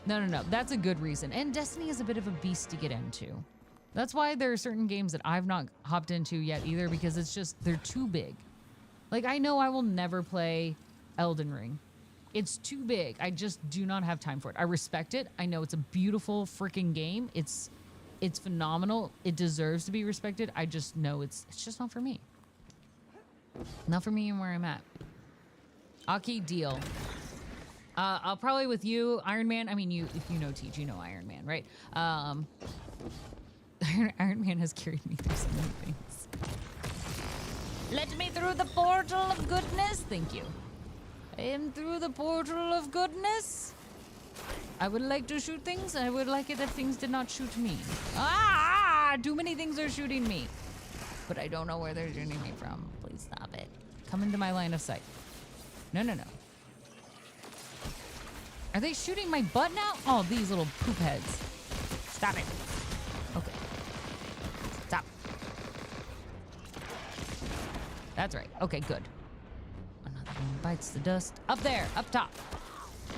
No. That's a good reason. And Destiny is a bit of a beast to get into. That's why there are certain games that I've not hopped into yet either, because it's just, they're too big. Like, I know I will never play Elden Ring. It's too big. I just do not have time for it. I respect it. I know it's a beautiful freaking game. It's phenomenal. It deserves to be respected. I just know it's just not for me. Not for me and where I'm at. Aki, deal. I'll probably with you, Iron Man. I mean, if you know Teach, you know Iron Man, right? Iron Man has carried me through so many things. Let me through the portal of goodness. Thank you. I am through the portal of goodness. I would like to shoot things. I would like it if things did not shoot me. Ah! Too many things are shooting me. But I don't know where they're shooting me from. Please stop it. Come into my line of sight. No. Are they shooting my butt now? Oh, these little poop heads. Stop it. Okay. Stop. That's right. Okay, good. Another one bites the dust. Up there, up top.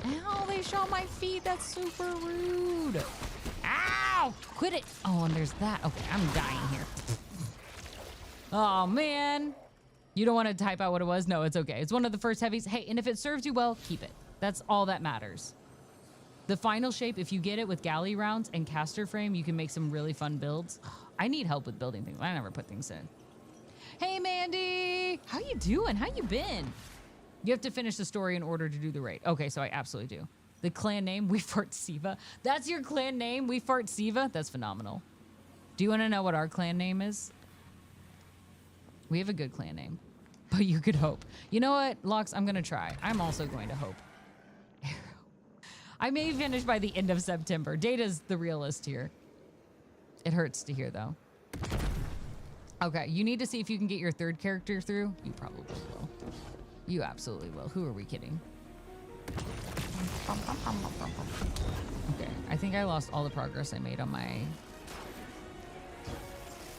Ow, they shot my feet. That's super rude. Ow! Quit it. Oh, and there's that. Okay, I'm dying here. Oh, man. You don't want to type out what it was? No, it's okay. It's one of the first heavies. Hey, and if it serves you well, keep it. That's all that matters. The final shape, if you get it with galley rounds and caster frame, you can make some really fun builds. I need help with building things. I never put things in. Hey, Mandy. How you doing? How you been? You have to finish the story in order to do the raid. Okay, so I absolutely do. The clan name, We Fart Siva. That's your clan name, We Fart Siva? That's phenomenal. Do you want to know what our clan name is? We have a good clan name, but you could hope. You know what, Lux? I'm going to try. I'm also going to hope. I may finish by the end of September. Data's the realist here. It hurts to hear, though. Okay, you need to see if you can get your third character through. You probably will. You absolutely will. Who are we kidding? Okay, I think I lost all the progress I made on my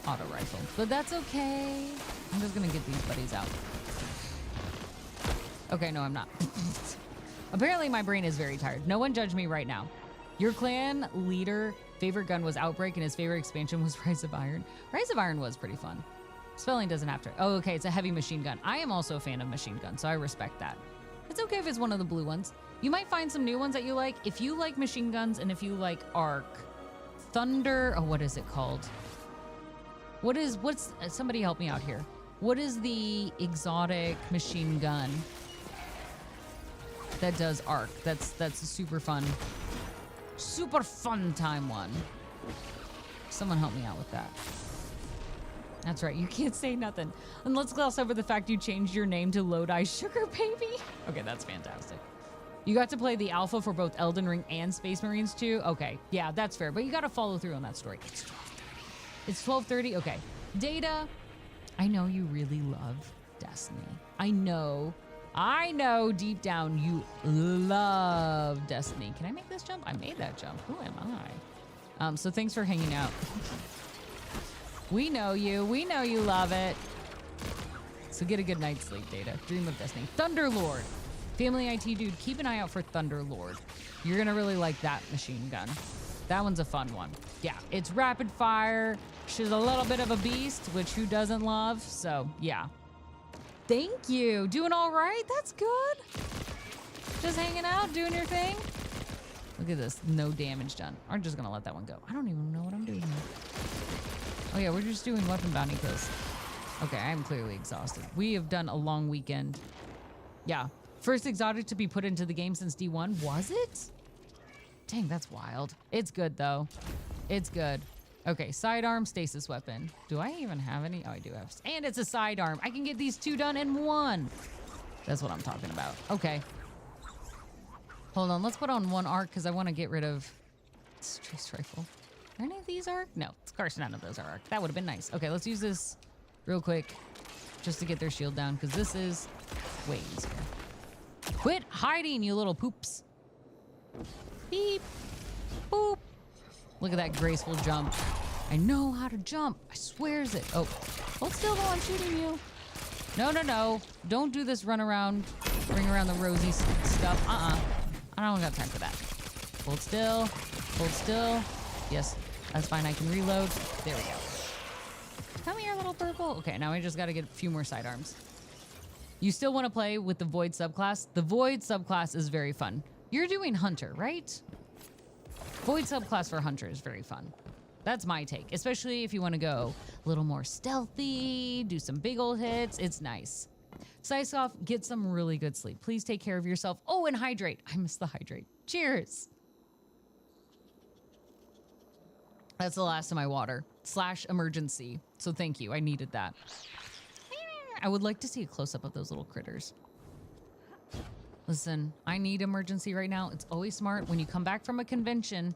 auto rifle, but that's okay. I'm just gonna get these buddies out. Okay, no, I'm not. Apparently my brain is very tired. No one judge me right now. Your clan leader favorite gun was Outbreak and his favorite expansion was Rise of Iron. Rise of Iron was pretty fun. Spelling doesn't have to. Oh, okay, it's a heavy machine gun. I am also a fan of machine guns, so I respect that. It's okay if it's one of the blue ones. You might find some new ones that you like. If you like machine guns and if you like arc, Thunder, oh, what is it called? What's, somebody help me out here. What is the exotic machine gun that does arc? That's a super fun time one. Someone help me out with that. That's right, you can't say nothing. And let's gloss over the fact you changed your name to Lodi Sugar Baby. Okay, that's fantastic. You got to play the alpha for both Elden Ring and Space Marines too? Okay, yeah, that's fair, but you gotta follow through on that story. It's 12:30, okay. Data, I know you really love Destiny. I know deep down you love Destiny. Can I make this jump? I made that jump. Who am I? So thanks for hanging out. We know you love it. So get a good night's sleep, Data. Dream of Destiny. Thunderlord. Family IT dude, keep an eye out for Thunderlord. You're gonna really like that machine gun. That one's a fun one. Yeah, it's rapid fire. She's a little bit of a beast, which who doesn't love? So yeah. Thank you. Doing all right? That's good. Just hanging out, doing your thing. Look at this. No damage done. I'm just gonna let that one go. I don't even know what I'm doing here. Oh yeah, we're just doing weapon bounty kills. Okay, I'm clearly exhausted. We have done a long weekend. Yeah. First exotic to be put into the game since D1. Was it? Dang, that's wild. It's good though. It's good. Okay, sidearm, stasis weapon. Do I even have any? Oh, I do have. And it's a sidearm. I can get these two done in one. That's what I'm talking about. Okay. Hold on, let's put on one arc because I want to get rid of Trace Rifle. Are any of these arc? No, of course none of those are arc. That would have been nice. Okay, let's use this real quick just to get their shield down because this is way easier. Quit hiding, you little poops. Beep. Boop. Look at that graceful jump. I know how to jump. I swears it. Oh, hold still while I'm shooting you. No, no, no. Don't do this run around, ring around the rosy stuff. I don't got time for that. Hold still. Hold still. Yes, that's fine. I can reload. There we go. Come here, little purple. Okay, now I just got to get a few more sidearms. You still want to play with the Void subclass? The Void subclass is very fun. You're doing Hunter, right? Void subclass for Hunter is very fun. That's my take, especially if you want to go a little more stealthy, do some big old hits. It's nice. Size off, get some really good sleep. Please take care of yourself. Oh, and hydrate. I missed the hydrate. Cheers. That's the last of my water. / emergency. So thank you. I needed that. I would like to see a close-up of those little critters. Listen, I need emergency right now. It's always smart when you come back from a convention,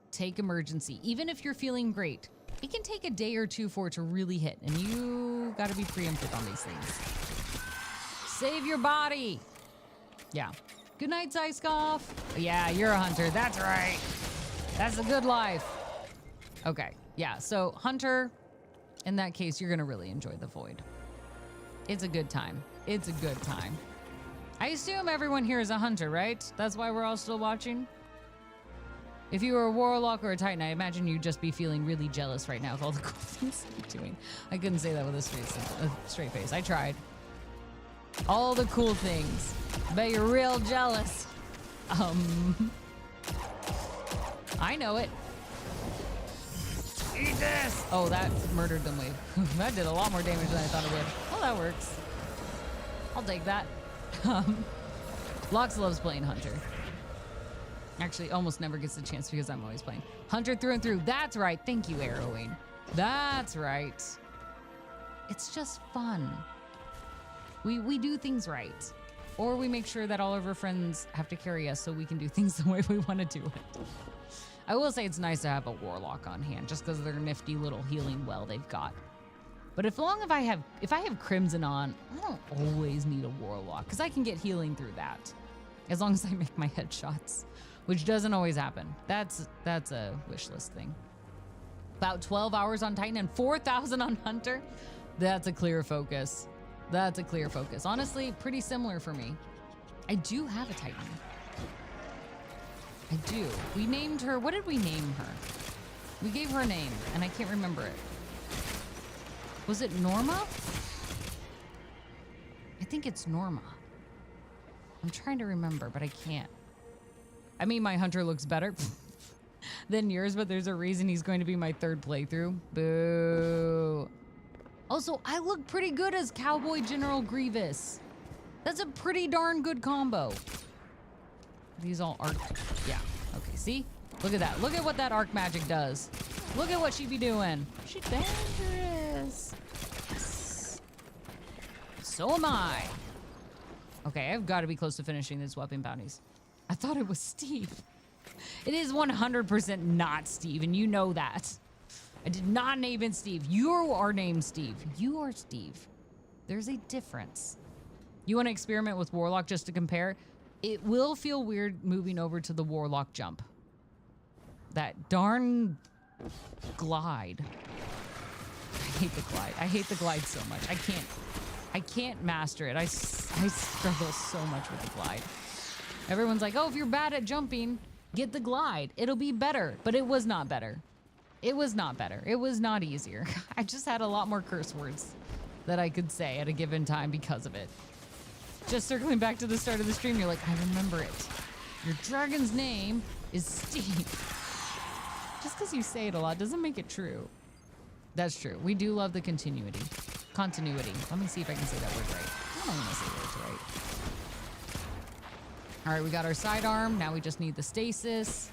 take emergency. Even if you're feeling great, it can take a day or two for it to really hit, and you gotta be preemptive on these things. Save your body. Yeah. Good night, Zyskov. Yeah, you're a hunter. That's right. That's a good life. Okay. Yeah, so Hunter, in that case, you're gonna really enjoy the Void. It's a good time. It's a good time. I assume everyone here is a hunter, right? That's why we're all still watching? If you were a warlock or a titan, I imagine you'd just be feeling really jealous right now of all the cool things you're doing. I couldn't say that with a straight face. I tried. All the cool things. Bet you're real jealous. I know it. Eat this! Oh, that murdered them. That did a lot more damage than I thought it would. Well, that works. I'll take that. Lox loves playing Hunter. Actually, almost never gets the chance because I'm always playing Hunter through and through. That's right. Thank you, Arrowing. That's right. It's just fun. We do things right. Or we make sure that all of our friends have to carry us so we can do things the way we want to do it. I will say it's nice to have a warlock on hand just because of their nifty little healing well they've got. But if I have Crimson on, I don't always need a Warlock because I can get healing through that, as long as I make my headshots, which doesn't always happen. That's a wish list thing. About 12 hours on Titan and 4,000 on Hunter. That's a clear focus. That's a clear focus. Honestly, pretty similar for me. I do have a Titan. I do. We named her. What did we name her? We gave her a name, and I can't remember it. Was it Norma? I think it's Norma. I'm trying to remember, but I can't. I mean, my Hunter looks better than yours, but there's a reason he's going to be my third playthrough. Boo. Also, I look pretty good as Cowboy General Grievous. That's a pretty darn good combo. These all arc. Yeah. Okay, see? Look at that. Look at what that arc magic does. Look at what she be doing. She's dangerous. Yes. So am I. Okay, I've got to be close to finishing these weapon bounties. I thought it was Steve. It is 100% not Steve, and you know that. I did not name it Steve. You are named Steve. You are Steve. There's a difference. You want to experiment with Warlock just to compare? It will feel weird moving over to the Warlock jump. That darn glide. I hate the glide. I hate the glide so much. I can't master it. I struggle so much with the glide. Everyone's like, oh, if you're bad at jumping, get the glide. It'll be better. But it was not better. It was not better. It was not easier. I just had a lot more curse words that I could say at a given time because of it. Just circling back to the start of the stream, you're like, I remember it. Your dragon's name is Steve. Just because you say it a lot doesn't make it true. That's true. We do love the continuity. Continuity. Let me see if I can say that word right. I don't want to say words right. All right, we got our sidearm. Now we just need the stasis.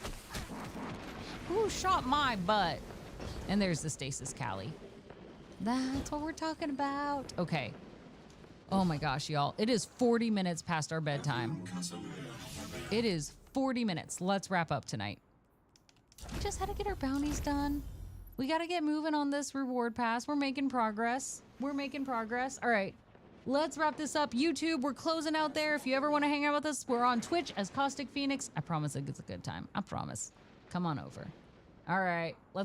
Ooh, shot my butt. And there's the stasis Callie. That's what we're talking about. Okay. Oh my gosh, y'all. It is 40 minutes past our bedtime. It is 40 minutes. Let's wrap up tonight. We just had to get our bounties done. We got to get moving on this reward pass. We're making progress. We're making progress. All right. Let's wrap this up. YouTube, we're closing out there. If you ever want to hang out with us, we're on Twitch as CausticPhoenix. I promise it's a good time. I promise. Come on over. All right. Let's